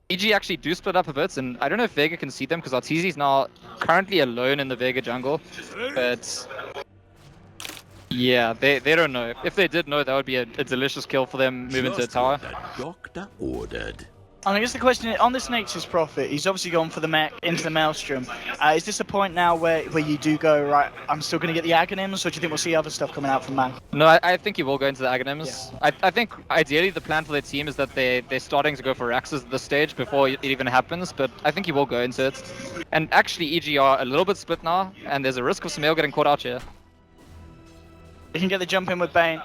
EG actually do split up a bit, and I don't know if Vega can see them, because Arteezy's now currently alone in the Vega jungle. But yeah, they don't know. If they did know, that would be a delicious kill for them, move into a tower. Doctor ordered. And I guess the question is, on this Nature's Prophet, he's obviously gone for the mech into the Maelstrom. Is this a point now where you do go, right, I'm still going to get the Aghanims, or do you think we'll see other stuff coming out from Man? No, I think he will go into the Aghanims. Yeah. I think ideally the plan for their team is that they're starting to go for Raxes at this stage before it even happens, but I think he will go into it. And actually EG are a little bit split now, and there's a risk of Samael getting caught out here. He can get the jump in with Bane.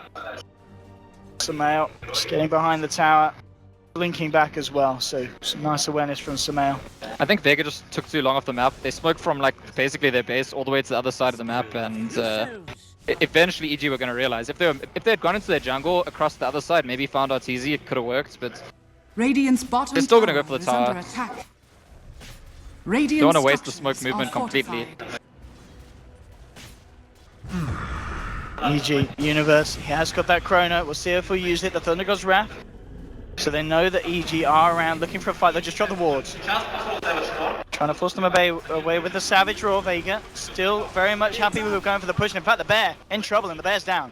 Samael just getting behind the tower. Linking back as well, so some nice awareness from Samael. I think Vega just took too long off the map. They smoked from like basically their base all the way to the other side of the map, and eventually EG were going to realize if they had gone into their jungle across the other side, maybe found Arteezy, it could have worked, but Radiant's bottom they're still tower gonna go for the is tower. under attack. Radiant don't want to waste the structures smoke movement are completely. fortified. EG Universe, he has got that chrono. We'll see if he'll use it. The Thunder God's Wrath. So they know that EG are around looking for a fight. They'll just drop the wards. Trying to force them away with the Savage Roar. Vega still very much happy with going for the push. And in fact, the Bear in trouble, and the Bear's down.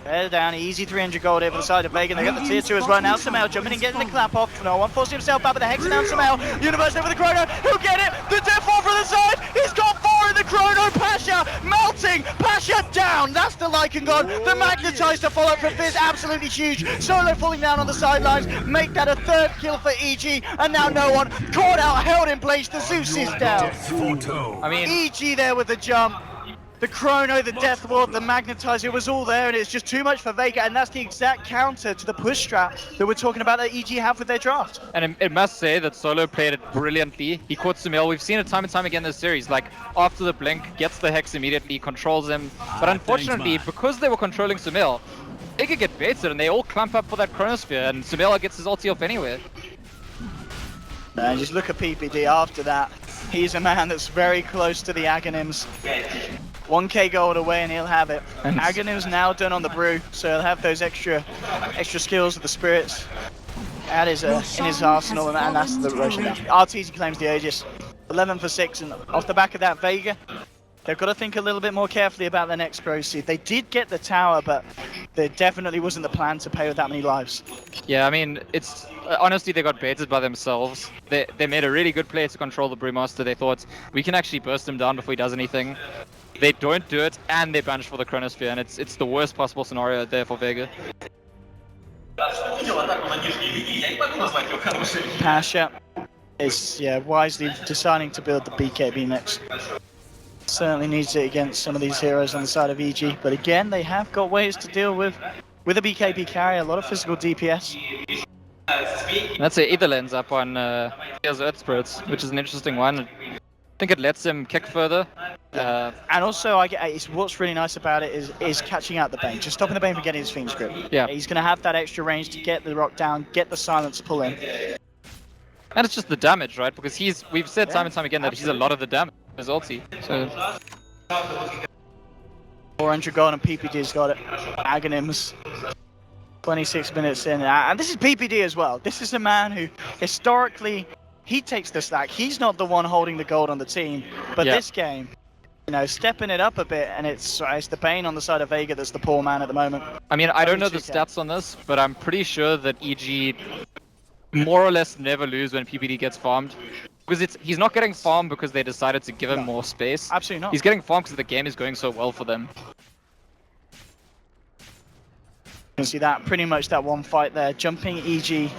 Bear's down. Easy 300 gold here for the side of Vega. And they got the tier 2 as well. Now Samael jumping and getting the clap off. No one forcing himself back with the Hex down Samael. Universe over the chrono. He'll get it. The death fall from the side. He's got 4 in the chrono. Pasha melting. Pasha down. That's the Lycan God. The Magnetizer to follow up from Fizz. Absolutely huge. Solo falling down on the sidelines. Make that a 3rd kill for EG. And now no one caught out, held in place. The Zeus is down. I mean, EG there with the jump. The chrono, the death ward, the magnetizer, it was all there, and it's just too much for Vega, and that's the exact counter to the push strat that we're talking about that EG have with their draft. and it must say that Solo played it brilliantly. He caught Samael. We've seen it time and time again in this series. Like, after the blink, gets the Hex immediately, controls him. But unfortunately, because they were controlling Samael, they could get baited, and they all clump up for that Chronosphere, and Samael gets his ulti off anyway. And just look at PPD after that. He's a man that's very close to the Aghanims. 1k gold away and he'll have it. Aghanim's now done on the brew, so he'll have those extra skills with the spirits. That is in his arsenal, and that's the Roshan. Arteezy claims the Aegis. 11 for 6, and off the back of that, Vega, they've got to think a little bit more carefully about their next proceed. They did get the tower, but there definitely wasn't the plan to pay with that many lives. Yeah, I mean, it's honestly they got baited by themselves. They made a really good play to control the Brewmaster. They thought we can actually burst him down before he does anything. They don't do it, and they banish for the Chronosphere, and it's the worst possible scenario there for Vega. Pasha is wisely deciding to build the BKB next. Certainly needs it against some of these heroes on the side of EG, but again, they have got ways to deal with a BKB carry, a lot of physical DPS. That's it, either lands up on Thea's Earth Spirits, which is an interesting one. I think it lets him kick further. And also, what's really nice about it is catching out the Bane, just stopping the Bane from getting his Fiend's Grip. Yeah. He's going to have that extra range to get the rock down, get the silence pull in. And it's just the damage, right? Because we've said time and time again that he's a lot of the damage with his ulti. So 400 gold and PPD's got it. Aghanims. 26 minutes in, and this is PPD as well. This is a man who, historically, he takes the slack. He's not the one holding the gold on the team, but this game, stepping it up a bit, and it's the Bane on the side of Vega that's the poor man at the moment. I mean, I don't know the stats on this, but I'm pretty sure that EG more or less never lose when PPD gets farmed. Because he's not getting farmed because they decided to give him more space. Absolutely not. He's getting farmed because the game is going so well for them. You can see that pretty much that one fight there, jumping EG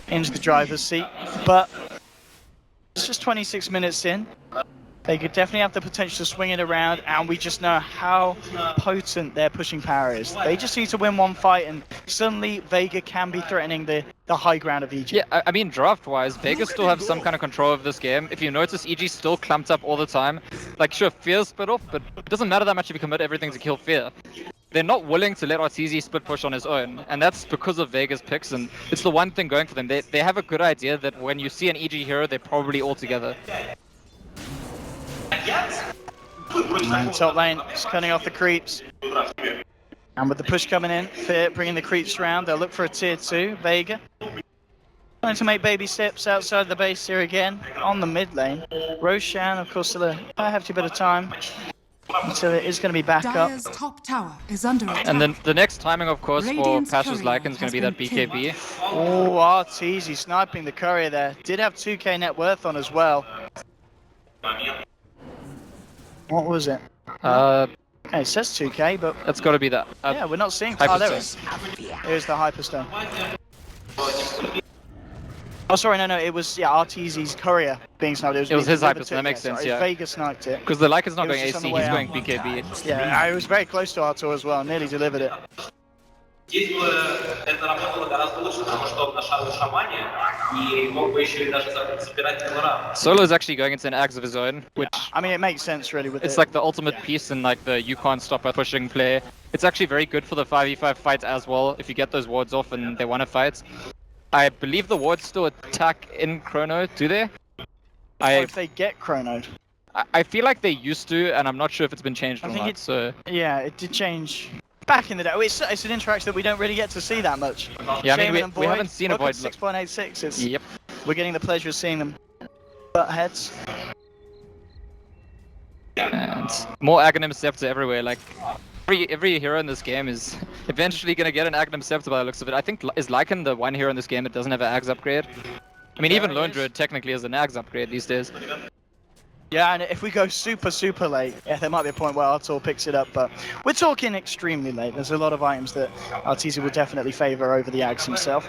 into the driver's seat. But it's just 26 minutes in. They could definitely have the potential to swing it around, and we just know how potent their pushing power is. They just need to win one fight, and suddenly Vega can be threatening the high ground of EG. Yeah, I mean, draft-wise, Vega still have some kind of control of this game. If you notice, EG still clumped up all the time. Like, sure, Fear's split off, but it doesn't matter that much if you commit everything to kill Fear. They're not willing to let Arteezy split push on his own, and that's because of Vega's picks, and it's the one thing going for them. They have a good idea that when you see an EG hero, they're probably all together. And top lane is cutting off the creeps. And with the push coming in, Fear bringing the creeps around, they'll look for a tier 2. Vega trying to make baby steps outside the base here again on the mid lane. Roshan, of course, still a hefty bit of time until it is going to be back up. Dire's top tower is under attack. And then the next timing, of course, for Radiant's Pash's courier Lycan is going has to be that been BKB. Oh, Arteezy sniping the courier there. Did have 2k net worth on as well. What was it? It says 2k, but That's got to be that. yeah, we're not seeing. Hyperstone. Oh, there it is. Here's the Hyperstone. Oh, sorry, no, it was Arteezy's courier being sniped. It was his delivered Hyperstone, to that it, makes sense, sorry, yeah. Vega sniped it. Because the Lycan's not It was going just on AC, the way he's out. going BKB. Yeah, it was very close to Artur as well. Nearly delivered it. Здесь бы это работало гораздо лучше, потому что он на шамане и мог бы еще и даже забирать лора. Solo is actually going into an Ags of his own, which I mean, it makes sense really with it's it. like the ultimate piece in like the you can't stop a pushing play. It's actually very good for the 5v5 fight as well if you get those wards off and they want to fight. I believe the wards still attack in Chrono, do they? Or if they get chronoed. I feel like they used to, and I'm not sure if it's been changed or I think not. it- So Yeah, it did change. Back in the day, it's an interaction that we don't really get to see that much. yeah, I mean Shaman and we Void, haven't seen a look at Void. 6.86. It's Yep. We're getting the pleasure of seeing them butt heads. And more Aghanim Scepter everywhere. Like every hero in this game is eventually gonna get an Aghanim Scepter by the looks of it. I think is Lycan the one hero in this game that doesn't have an Ags upgrade. I mean, even Lone Druid technically has an Ags upgrade these days. Yeah, and if we go super late, yeah, there might be a point where Artur picks it up, but we're talking extremely late. There's a lot of items that Arteezy will definitely favor over the Ags himself.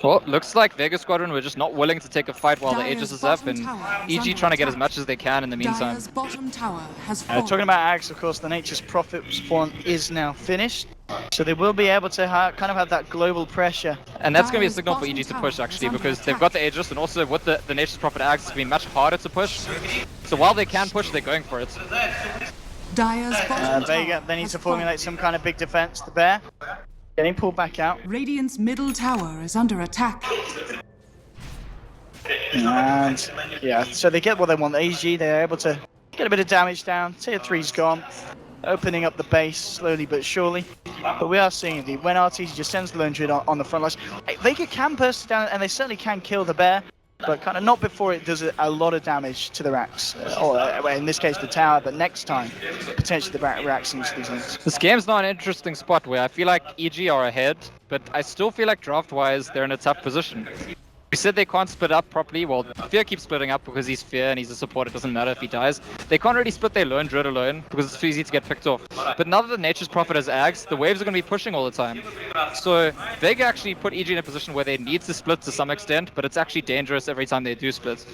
Well, looks like Vega Squadron were just not willing to take a fight while the Dire's Aegis is up, bottom and tower is EG under trying to get as attack. much as they can in the meantime. Dire's bottom tower has fallen. Talking about Ags, of course, the Nature's Prophet spawn is now finished, so they will be able to kind of have that global pressure. And that's going to be a Dire's signal for bottom EG to tower push is actually, under because they've attack. got the Aegis, and also with the Nature's Prophet Axe, it's been much harder to push. So while they can push, they're going for it. Dire's bottom Vega, tower they need has to formulate some kind of big defense. The Bear getting pulled back out. fallen. Radiant's middle tower is under attack. And yeah, so they get what they want. AG, they're able to get a bit of damage down. Tier 3's gone. Opening up the base slowly but surely. But we are seeing it. When RTG just sends the Lone Druid on the front lines, Vega can burst it down and they certainly can kill the Bear. But kind of not before it does a lot of damage to the racks. Or in this case the tower, but next time, potentially the racks into these things. This game's not an interesting spot where I feel like EG are ahead, but I still feel like draft-wise they're in a tough position. We said they can't split up properly. Well, Fear keeps splitting up because he's Fear and he's a support. It doesn't matter if he dies. They can't really split their Lone Druid alone because it's too easy to get picked off. But now that the Nature's Prophet has Ags, the waves are going to be pushing all the time. So Vega actually put EG in a position where they need to split to some extent, but it's actually dangerous every time they do split.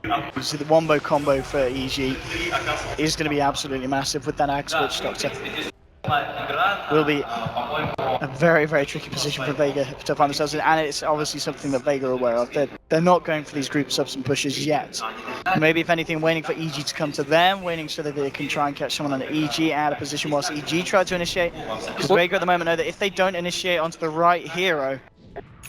You see the wombo combo for EG is going to be absolutely massive with that Ag switch, Doctor. Will be a very tricky position for Vega to find themselves in, and it's obviously something that Vega are aware of. They're not going for these group subs and pushes yet. Maybe if anything, waiting for EG to come to them, waiting so that they can try and catch someone on the EG out of position whilst EG try to initiate. Because Vega at the moment know that if they don't initiate onto the right hero,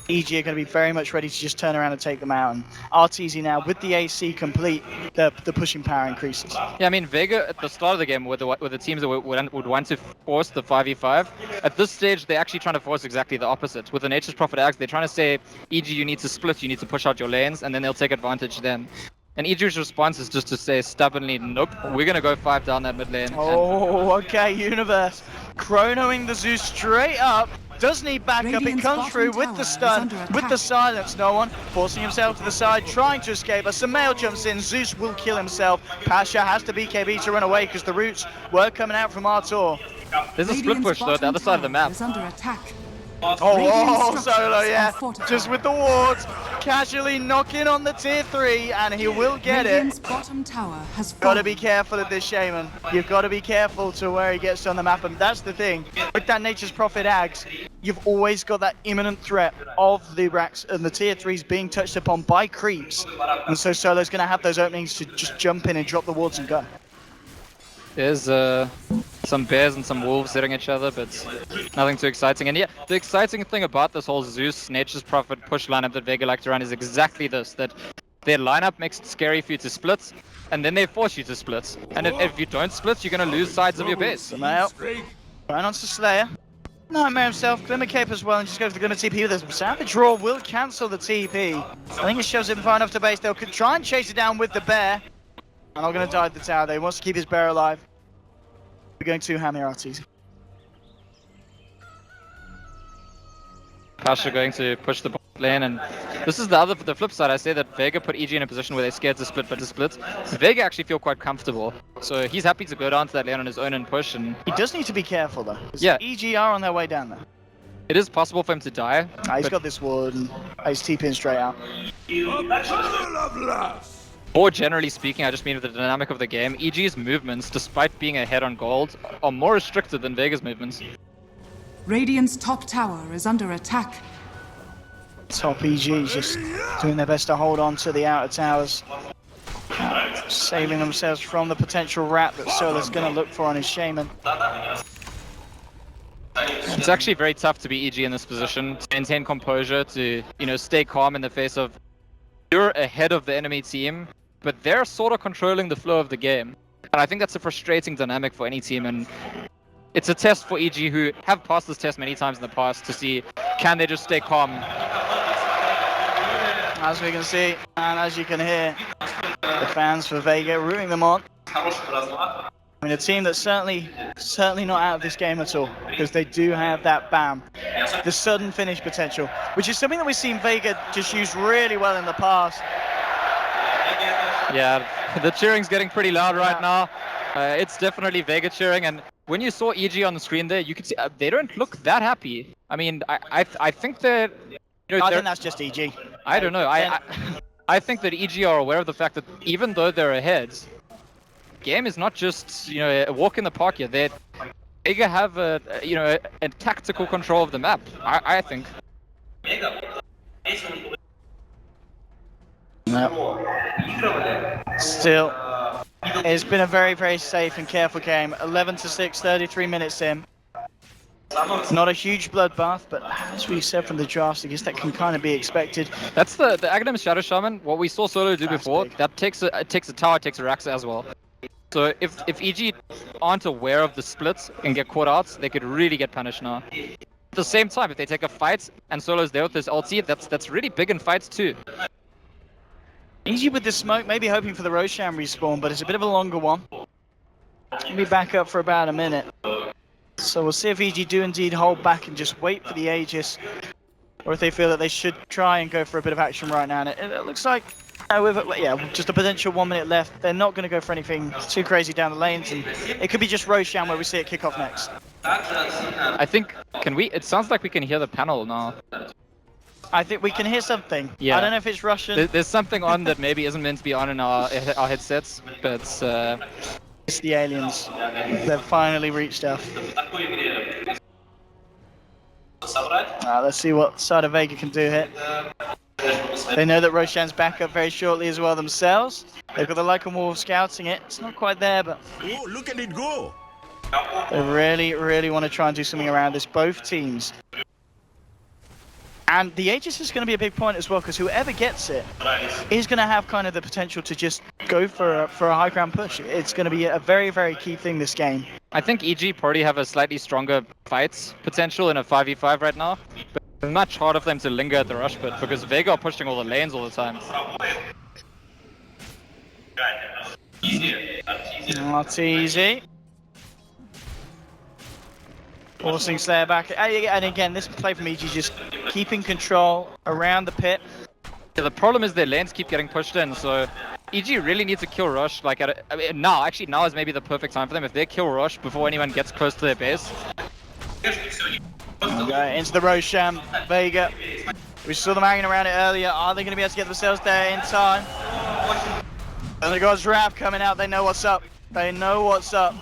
EG are going to be very much ready to just turn around and take them out. And RTZ now, with the AC complete, the pushing power increases. Yeah, I mean, Vega at the start of the game with the teams that would want to force the 5v5, at this stage, they're actually trying to force exactly the opposite. With the Nature's Prophet Axe, they're trying to say, EG, you need to split, you need to push out your lanes, and then they'll take advantage then. And EG's response is just to say stubbornly, nope, we're gonna go 5 down that mid lane. Oh, okay, Universe. Chronoing the Zeus straight up. Does need backup. It Radiant's comes bottom through with tower the is stun, under with the attack. silence. No one forcing himself to the side, trying to escape. As Samael jumps in, Zeus will kill himself. Pasha has to BKB to run away because the roots were coming out from Artur. There's a split Radiant's push though at the bottom other side of the tower map. is under attack. Oh, Radiant Solo, structures yeah. are fortified. Just with the wards, casually knocking on the tier 3, and he will get Radiant's it. bottom tower has Gotta fallen. be careful of this Shaman. You've got to be careful to where he gets on the map, and that's the thing. With that Nature's Prophet Ags, you've always got that imminent threat of the racks and the tier 3s being touched upon by creeps. And so Solo's gonna have those openings to just jump in and drop the wards and go. There's some bears and some wolves hitting each other, but nothing too exciting. And yeah, the exciting thing about this whole Zeus, Nature's Prophet push lineup that Vega like to run is exactly this, that their lineup makes it scary for you to split, and then they force you to split. And if you don't split, you're going to lose sides of your base. Samael, going on to Slayer. Nightmare himself, Glimmer Cape as well, and just goes for the Glimmer TP with this. Savage Roar will cancel the TP. I think it shoves him far enough to base. They'll try and chase it down with the bear. I'm not going to die at the tower though. He wants to keep his bear alive. We're going to ham here, RTs. Pasha going to push the bot lane, and this is the flip side. I say that Vega put EG in a position where they're scared to split, but to split, Vega actually feel quite comfortable. So he's happy to go down to that lane on his own and push, and He does need to be careful though. Yeah. EG are on their way down there. it is possible for him to die. He's but got this ward and he's TPing straight out. more generally speaking, I just mean the dynamic of the game. EG's movements, despite being ahead on gold, are more restricted than Vega's movements. Radiant's top tower is under attack. Top EG just doing their best to hold on to the outer towers. Saving themselves from the potential rat that Solo's going to look for on his Shaman. It's actually very tough to be EG in this position, to maintain composure, to, stay calm in the face of you're ahead of the enemy team, but they're sort of controlling the flow of the game. And I think that's a frustrating dynamic for any team, and it's a test for EG, who have passed this test many times in the past, to see, can they just stay calm? As we can see, and as you can hear, the fans for Vega rooting them on. I mean, a team that's certainly not out of this game at all, because they do have that BAM, the sudden finish potential, which is something that we've seen Vega just use really well in the past. Yeah, the cheering's getting pretty loud right now. It's definitely Vega cheering, and when you saw EG on the screen there, you could see they don't look that happy. I mean, I think they're... I think that's just EG. I don't know. I think that EG are aware of the fact that even though they're ahead, game is not just a walk in the park here. Vega have a tactical control of the map. I think. Still, it's been a very, very safe and careful game. 11-6, 33 minutes in. Not a huge bloodbath, but as we said from the draft, I guess that can kind of be expected. That's the Aghanim Shadow Shaman. What we saw Solo do before, that takes a tower, takes a Raxa as well. So if EG aren't aware of the splits and get caught out, they could really get punished now. At the same time, if they take a fight and Solo's there with his ulti, that's really big in fights too. EG with the smoke, maybe hoping for the Roshan respawn, but it's a bit of a longer one. We'll be back up for about a minute. So we'll see if EG do indeed hold back and just wait for the Aegis, or if they feel that they should try and go for a bit of action right now. And it looks like, with just a potential 1 minute left, they're not going to go for anything too crazy down the lanes, and it could be just Roshan where we see it kick off next. I think, it sounds like we can hear the panel now. I think we can hear something. Yeah. I don't know if it's Russian. There's something on that maybe isn't meant to be on in our headsets, but it's the aliens. They've finally reached us. Let's see what side of Vega can do here. They know that Roshan's back up very shortly as well themselves. They've got the Lycan Wolf scouting it. It's not quite there, but Oh, look at it go! they really, really want to try and do something around this, both teams. And the Aegis is going to be a big point as well, because whoever gets it is going to have kind of the potential to just go for a high ground push. It's going to be a very, very key thing this game. I think EG probably have a slightly stronger fights potential in a 5v5 right now. But it's much harder for them to linger at the rush pit, because Vega are pushing all the lanes all the time. Not easy. Forcing Slayer back. And again, this play from EG just keeping control around the pit. Yeah, the problem is their lanes keep getting pushed in, so EG really needs a kill rush. Like now is maybe the perfect time for them. If they kill rush before anyone gets close to their base. Go into the Roshan, Vega. We saw them hanging around it earlier. Are they going to be able to get themselves there in time? And they got Zraf coming out. They know what's up. They know what's up.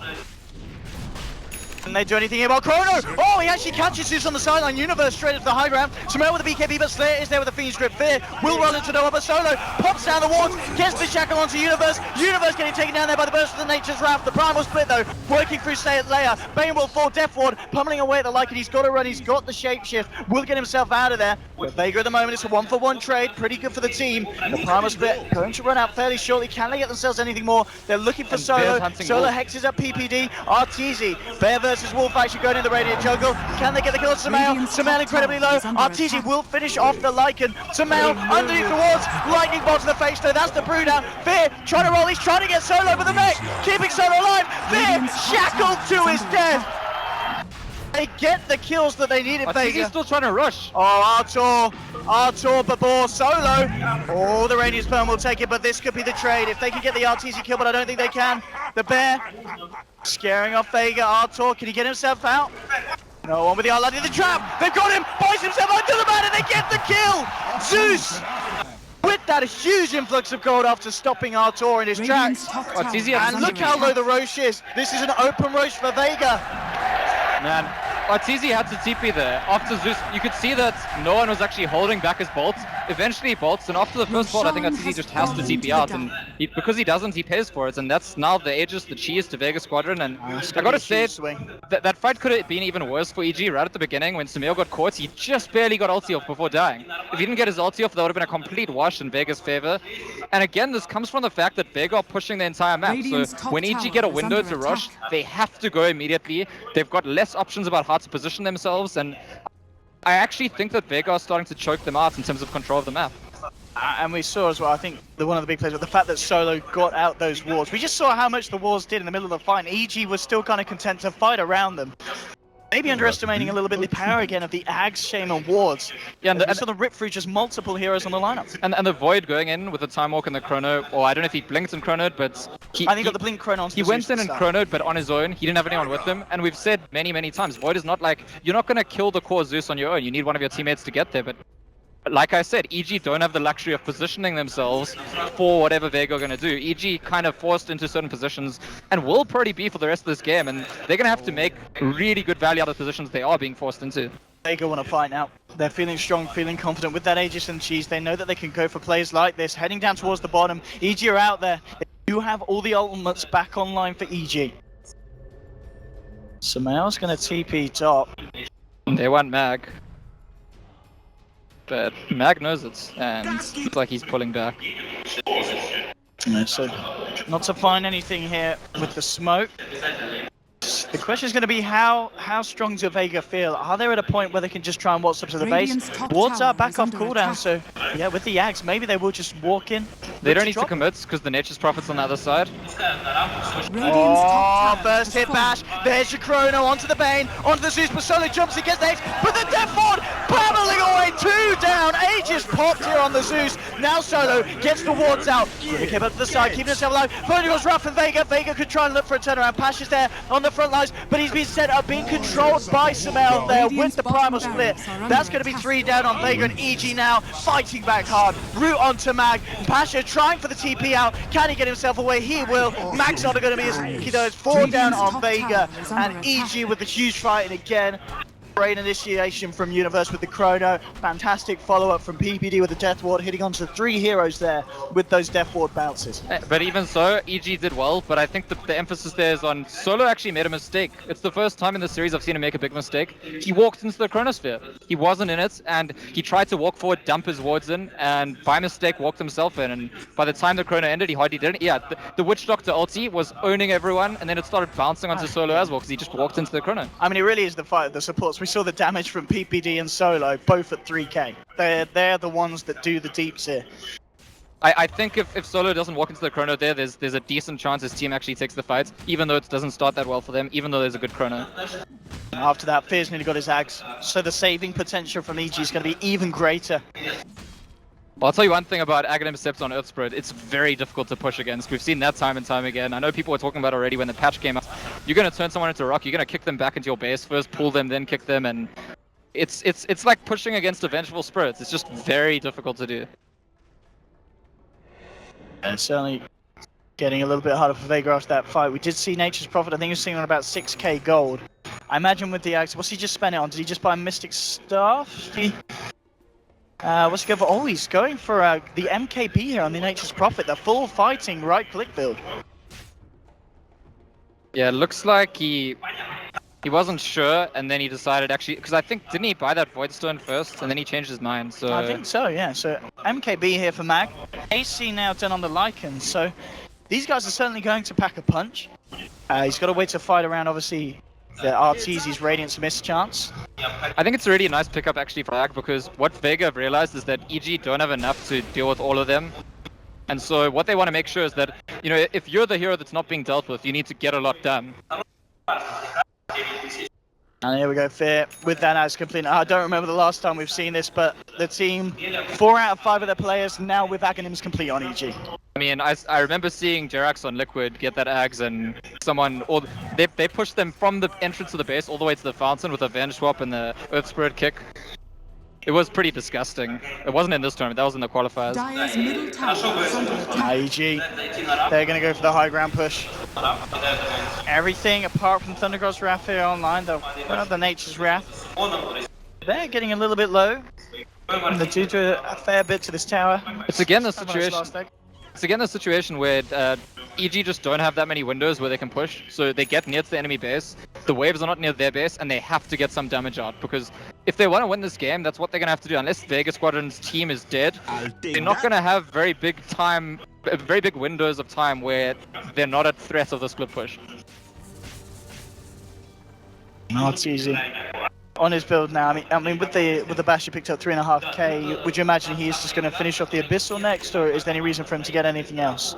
Can they do anything about Chrono? Oh, he actually catches Zeus on the sideline. Universe straight into the high ground. Samel with the BKB, but Slayer is there with the Fiend's Grip. Fear will run into Noah, but Solo pops down the walls, gets the shackle onto Universe. Universe getting taken down there by the burst of the Nature's Wrath. The Primal Split, though, working through Slayer's layer. Bane will fall, Death Ward, pummeling away at the Lycan. He's got to run, he's got the Shapeshift. Will get himself out of there. With Vega at the moment, it's a 1-for-1 trade. Pretty good for the team. The Primal Split going to run out fairly shortly. Can they get themselves anything more? They're looking for Solo. Solo hexes up PPD. Arteezy. Bear versus Wolf actually going in the Radiant jungle. Can they get the kill on Samel? Samel incredibly low. Arteezy will finish off the Lycan. Samel underneath the walls. Lightning bolt to the face though. That's the brew down. Fear trying to roll. He's trying to get Solo over the mech. Keeping Solo alive. Fear shackled to his death. They get the kills that they needed. Vega. He's still trying to rush. Oh, Artur, Babor, Solo. Oh, the Radiant Sperm will take it, but this could be the trade. If they can get the Arteezy kill, but I don't think they can. The Bear scaring off Vega. Artur, can he get himself out? No one with the R-Lad in the trap. They've got him. Buys himself onto the man, and they get the kill. Zeus with that huge influx of gold after stopping Artur in his tracks. And look how low the Roche is. This is an open Roche for Vega. Man, Arteezy had to TP there. After Zeus, you could see that no one was actually holding back his bolts. Eventually he bolts, and after the first bolt, I think Arteezy just has to TP out, and because he doesn't, he pays for it, and that's now the Aegis, the cheese to Vega Squadron, and I gotta say, that fight could have been even worse for EG right at the beginning when Samir got caught. He just barely got ulti off before dying. If he didn't get his ulti off, that would have been a complete wash in Vega's favor. And again, this comes from the fact that Vega are pushing the entire map, so when EG get a window to rush, they have to go immediately. They've got less options about how to position themselves, and I actually think that Vega are starting to choke them out in terms of control of the map. And we saw as well, I think, one of the big plays was the fact that Solo got out those walls. We just saw how much the walls did in the middle of the fight, and EG was still kind of content to fight around them. Maybe underestimating a little bit the power again of the Ags, Shame, and Wards. Yeah, and we saw them rip through just multiple heroes on the lineup. And the Void going in with the Time Walk and the Chrono, or I don't know if he blinked and Chronoed, but I think he got the blink Chrono onto He went in and Chronoed, but on his own. He didn't have anyone with him. And we've said many, many times, Void is not like, you're not going to kill the core Zeus on your own. You need one of your teammates to get there, but like I said, EG don't have the luxury of positioning themselves for whatever Vega are going to do. EG kind of forced into certain positions and will probably be for the rest of this game, and they're going to have to make really good value out of the positions they are being forced into. Vega want to fight now. They're feeling strong, feeling confident with that Aegis and Cheese. They know that they can go for plays like this. Heading down towards the bottom. EG are out there. They do have all the ultimates back online for EG. Samael's going to TP top. They want Mag. But Mag knows it, and it's like he's pulling back. Yeah, so, not to find anything here with the smoke. The question is going to be how strong does Vega feel? Are they at a point where they can just try and waltz up to the base? Wards are back off cooldown, so yeah, with the Yags, maybe they will just walk in. They don't need to commit because the Nature's Prophet's on the other side. Oh, first hit bash. There's your Chrono onto the Bane, onto the Zeus, but Solo jumps against the X, but the Death Ward battling away, 2 down. Aegis popped here on the Zeus. Now Solo gets the wards out. He came up to the side, keeping himself alive. Pony goes rough for Vega. Vega could try and look for a turnaround. Pash is there on the front lines, but he's been set up, being controlled by Samel there with the Primal Split. That's going to be 3 down on Vega, and EG now fighting back hard. Root onto Mag. Pasha trying for the TP out. Can he get himself away? He will. Mag's not going to be as he does. 4 down on Vega, and EG with the huge fight, and again, great initiation from Universe with the Chrono. Fantastic follow-up from PPD with the Death Ward, hitting onto 3 heroes there with those Death Ward bounces. But even so, EG did well, but I think the emphasis there is on Solo actually made a mistake. It's the first time in the series I've seen him make a big mistake. He walked into the Chronosphere. He wasn't in it, and he tried to walk forward, dump his wards in, and by mistake walked himself in, and by the time the Chrono ended, he hardly didn't. Yeah, the Witch Doctor ulti was owning everyone, and then it started bouncing onto Solo as well, because he just walked into the Chrono. I mean, it really is the fight of the supports. We saw the damage from PPD and Solo, both at 3k. They're the ones that do the deeps here. I think if Solo doesn't walk into the chrono there's a decent chance his team actually takes the fight, even though it doesn't start that well for them, even though there's a good chrono. After that, Fear's nearly got his Ags, so the saving potential from EG is going to be even greater. Well, I'll tell you one thing about Aghanim Sept on Earth Spread. It's very difficult to push against. We've seen that time and time again. I know people were talking about already when the patch came out. You're going to turn someone into a rock, you're going to kick them back into your base, first pull them, then kick them, and it's like pushing against a vengeful spirits. It's just very difficult to do. And certainly getting a little bit harder for Vega after that fight. We did see Nature's Prophet, I think he was sitting on about 6k gold. I imagine with the Ags, what's he just spent it on? Did he just buy Mystic Staff? What's he go for? Oh, he's going for the MKB here on the Nature's Prophet, the full fighting right-click build. Yeah, it looks like he wasn't sure, and then he decided actually, because I think, didn't he buy that Voidstone first, and then he changed his mind, so... I think so, yeah. So MKB here for Mag. AC now done on the Lycan, so these guys are certainly going to pack a punch. He's got a way to fight around, obviously, the RTZ's Radiant's miss chance. I think it's really a nice pickup actually for Ag, because what Vega have realized is that EG don't have enough to deal with all of them. And so what they want to make sure is that, you know, if you're the hero that's not being dealt with, you need to get a lot done. And here we go, Fear with that as complete. I don't remember the last time we've seen this, but the team, 4 out of 5 of their players now with Aghanims complete on EG. I mean, I remember seeing Jerax on Liquid get that Ags, and someone, or they pushed them from the entrance of the base all the way to the fountain with a Venge swap and the Earth Spirit kick. It was pretty disgusting. It wasn't in this tournament, that was in the qualifiers. Dire's middle tower is under attack. EG, they're going to go for the high ground push. Everything apart from Thundergod's Wrath here online, the Nature's Wrath. They're getting a little bit low. They're due to a fair bit to this tower. It's again the situation. It's again the situation where EG just don't have that many windows where they can push, so they get near to the enemy base. The waves are not near their base, and they have to get some damage out, because if they want to win this game, that's what they're going to have to do. Unless Vega Squadron's team is dead, they're not going to have very big windows of time where they're not at threat of the split push. No, it's easy. On his build now, I mean, with the bash he picked up 3.5k, would you imagine he's just going to finish off the Abyssal next, or is there any reason for him to get anything else?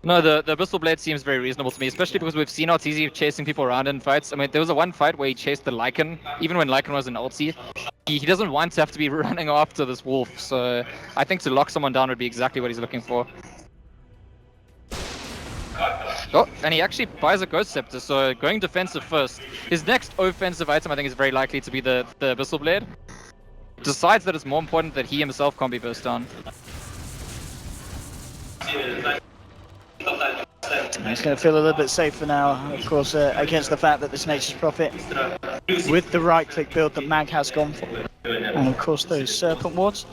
No, the Abyssal Blade seems very reasonable to me, especially because we've seen RTZ chasing people around in fights. I mean, there was one fight where he chased the Lycan, even when Lycan was in ulti. He doesn't want to have to be running after this wolf, so I think to lock someone down would be exactly what he's looking for. Oh, and he actually buys a Ghost Scepter, so going defensive first. His next offensive item, I think, is very likely to be the Abyssal Blade. Decides that it's more important that he himself can't be burst down. He's going to feel a little bit safer now, of course, against the fact that this Nature's Prophet, with the right-click build that Mag has gone for. And of course those Serpent Wards.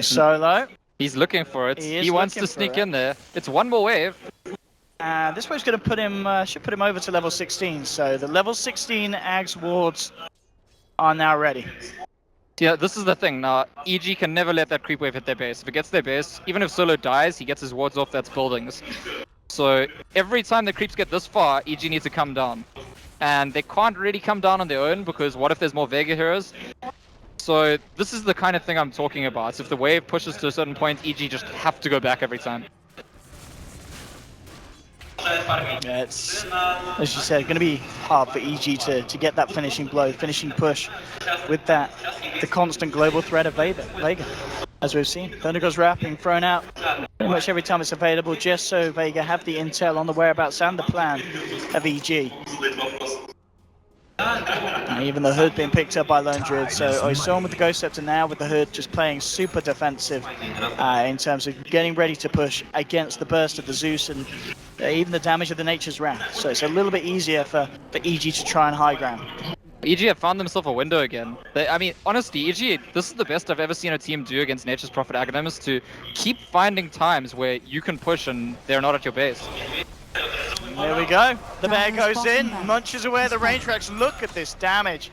Solo. He's looking for it. He wants to sneak in there. It's one more wave. This wave's going to put him, should put him over to level 16. So the level 16 Ags wards are now ready. Yeah, this is the thing. Now, EG can never let that creep wave hit their base. If it gets their base, even if Solo dies, he gets his wards off that's buildings. So every time the creeps get this far, EG needs to come down. And they can't really come down on their own, because what if there's more Vega heroes? So this is the kind of thing I'm talking about. So if the wave pushes to a certain point, EG just have to go back every time. Yeah, it's, as you said, going to be hard for EG to get that finishing blow, finishing push with that, the constant global threat of Vega, as we've seen. Thundergod's Wrath being thrown out pretty much every time it's available, just so Vega have the intel on the whereabouts and the plan of EG. And even the Hood being picked up by Lone Druid, so I saw him with the Ghost Scepter now, with the Hood just playing super defensive in terms of getting ready to push against the burst of the Zeus and even the damage of the Nature's Wrath. So it's a little bit easier for EG to try and high ground. EG have found themselves a window again. I mean, honestly, EG, this is the best I've ever seen a team do against Nature's Prophet Aghanims, to keep finding times where you can push and they're not at your base. There we go. The bear goes in, munches away the range racks. Look at this damage.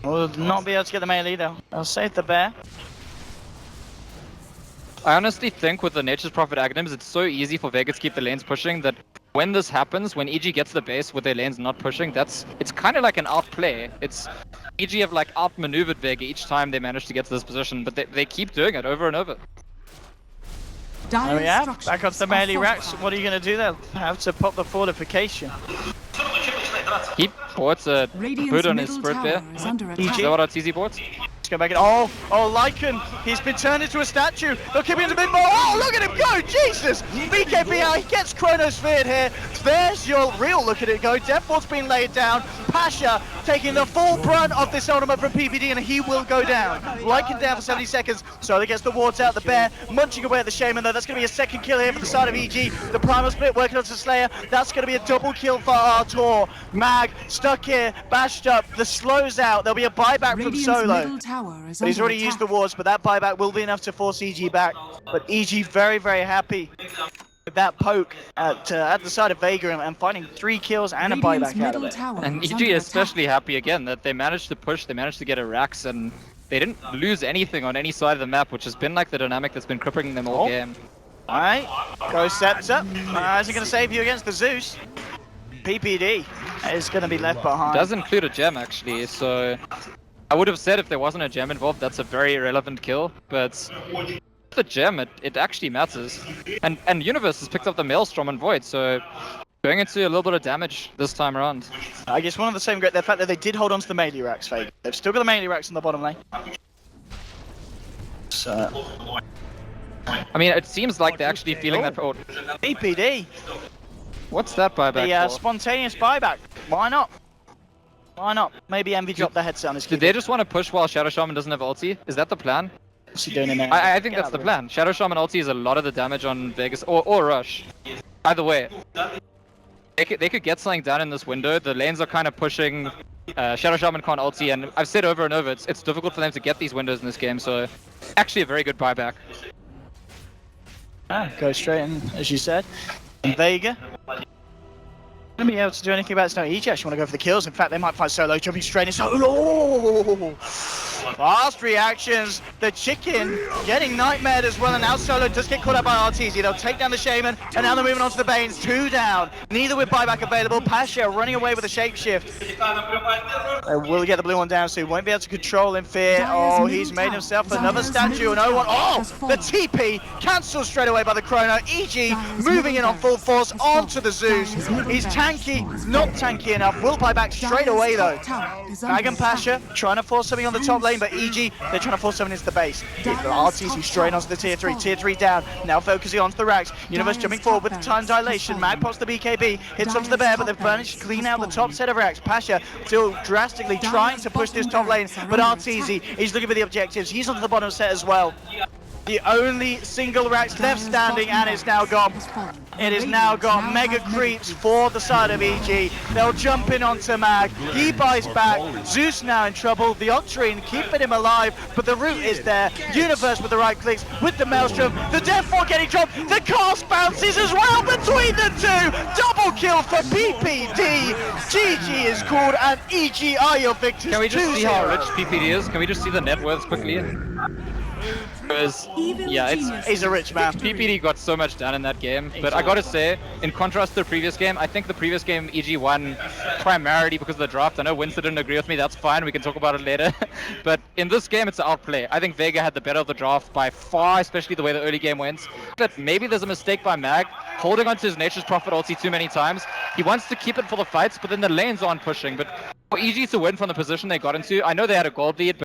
Will not be able to get the melee though. I'll save the bear. I honestly think with the Nature's Prophet Aghanims, it's so easy for Vega to keep the lanes pushing that when this happens, when EG gets the base with their lanes not pushing, it's kind of like an outplay. It's EG have like outmaneuvered Vega each time they manage to get to this position, but they keep doing it over and over. Oh yeah, back onto the melee racks. What are you going to do there? Have to pop the fortification. He bought a boot on his sprint there. Is that what TZ bought? Let's go back in. Oh, Lycan, he's been turned into a statue. They'll keep him into mid more. Oh, look at him go, Jesus! BKBI, he gets chronosphered here. There's your real look at it go. Deathward's been laid down. Pasha taking the full brunt of this ultimate from PPD, and he will go down. Lycan down for 70 seconds. So gets the wards out. The bear munching away at the Shaman, though. That's going to be a second kill here for the side of EG. The Primal Split working onto Slayer. That's going to be a double kill for Artur. Mag stuck here, bashed up. The slows out. There'll be a buyback from Solo. But he's already used the wards, but that buyback will be enough to force EG back. But EG very, very happy with that poke at the side of Vega and finding 3 kills and a buyback out of it. And EG is especially happy again that they managed to push, they managed to get a Rax, and they didn't lose anything on any side of the map, which has been like the dynamic that's been crippling them all game. Alright, go Scepter. Is he going to save you against the Zeus? PPD is going to be left behind. Does include a gem actually, so I would have said if there wasn't a gem involved, that's a very irrelevant kill, but the gem, it actually matters. And Universe has picked up the Maelstrom and Void, so going into a little bit of damage this time around. I guess one of the same great, the fact that they did hold on to the melee racks, Vega. They've still got the melee racks in the bottom lane. So I mean, it seems like they're actually feeling that. Oh. PPD. What's that buyback The for? spontaneous buyback. Why not? Why not? Maybe Envy dropped the headset on his keyboard. Did they just want to push while Shadow Shaman doesn't have ulti? Is that the plan? What's he doing in there? I think that's the plan. Shadow Shaman ulti is a lot of the damage on Vegas, or Rush. Either way. They could get something done in this window. The lanes are kind of pushing. Shadow Shaman can't ulti, and I've said over and over, it's difficult for them to get these windows in this game, so actually a very good buyback. Go straight in, as you said. And Vega gonna be able to do anything about this now. EG actually want to go for the kills. In fact, they might find Solo jumping straight in. Solo! Fast reactions. The chicken getting nightmared as well, and now Solo does get caught up by RTZ. They'll take down the Shaman, and now they're moving on to the Banes. 2 down. Neither with buyback available. Pasha running away with a shapeshift. Will get the blue one down soon. Won't be able to control in fear. Oh, he's made himself another statue, and no one. Oh, the TP cancelled straight away by the Chrono. EG moving in on full force onto the Zeus. He's tanky, not tanky enough. Will buy back straight away though. Mag and Pasha trying to force something on the top lane, but EG, they're trying to force something into the base. RTZ straight onto the tier 3. Tier 3 down. Now focusing onto the racks. Universe jumping forward with the time dilation. Mag pops the BKB, hits onto the bear, but they've managed to clean out the top set of racks. Pasha still drastically trying to push this top lane, but RTZ, he's looking for the objectives. He's onto the bottom set as well. The only single Rax left standing, and it's now gone. It is now got mega creeps for the side of EG. They'll jump in onto Mag. He buys back. Zeus now in trouble. The Octarine keeping him alive, but the root is there. Universe with the right clicks, with the Maelstrom. The Deathward getting dropped. The cast bounces as well between the two. Double kill for PPD. GG is called, and EG are your victors. Can we just see how rich PPD is? Can we just see the net worths quickly? Because, yeah, he's a rich man. PPD got so much done in that game, but I gotta say, in contrast to the previous game, I think the previous game EG won primarily because of the draft. I know Winston didn't agree with me, that's fine, we can talk about it later. But in this game, it's an outplay. I think Vega had the better of the draft by far, especially the way the early game went. But maybe there's a mistake by Mag, holding onto his Nature's Prophet ulti too many times. He wants to keep it for the fights, but then the lanes aren't pushing. But for EG to win from the position they got into, I know they had a gold lead, but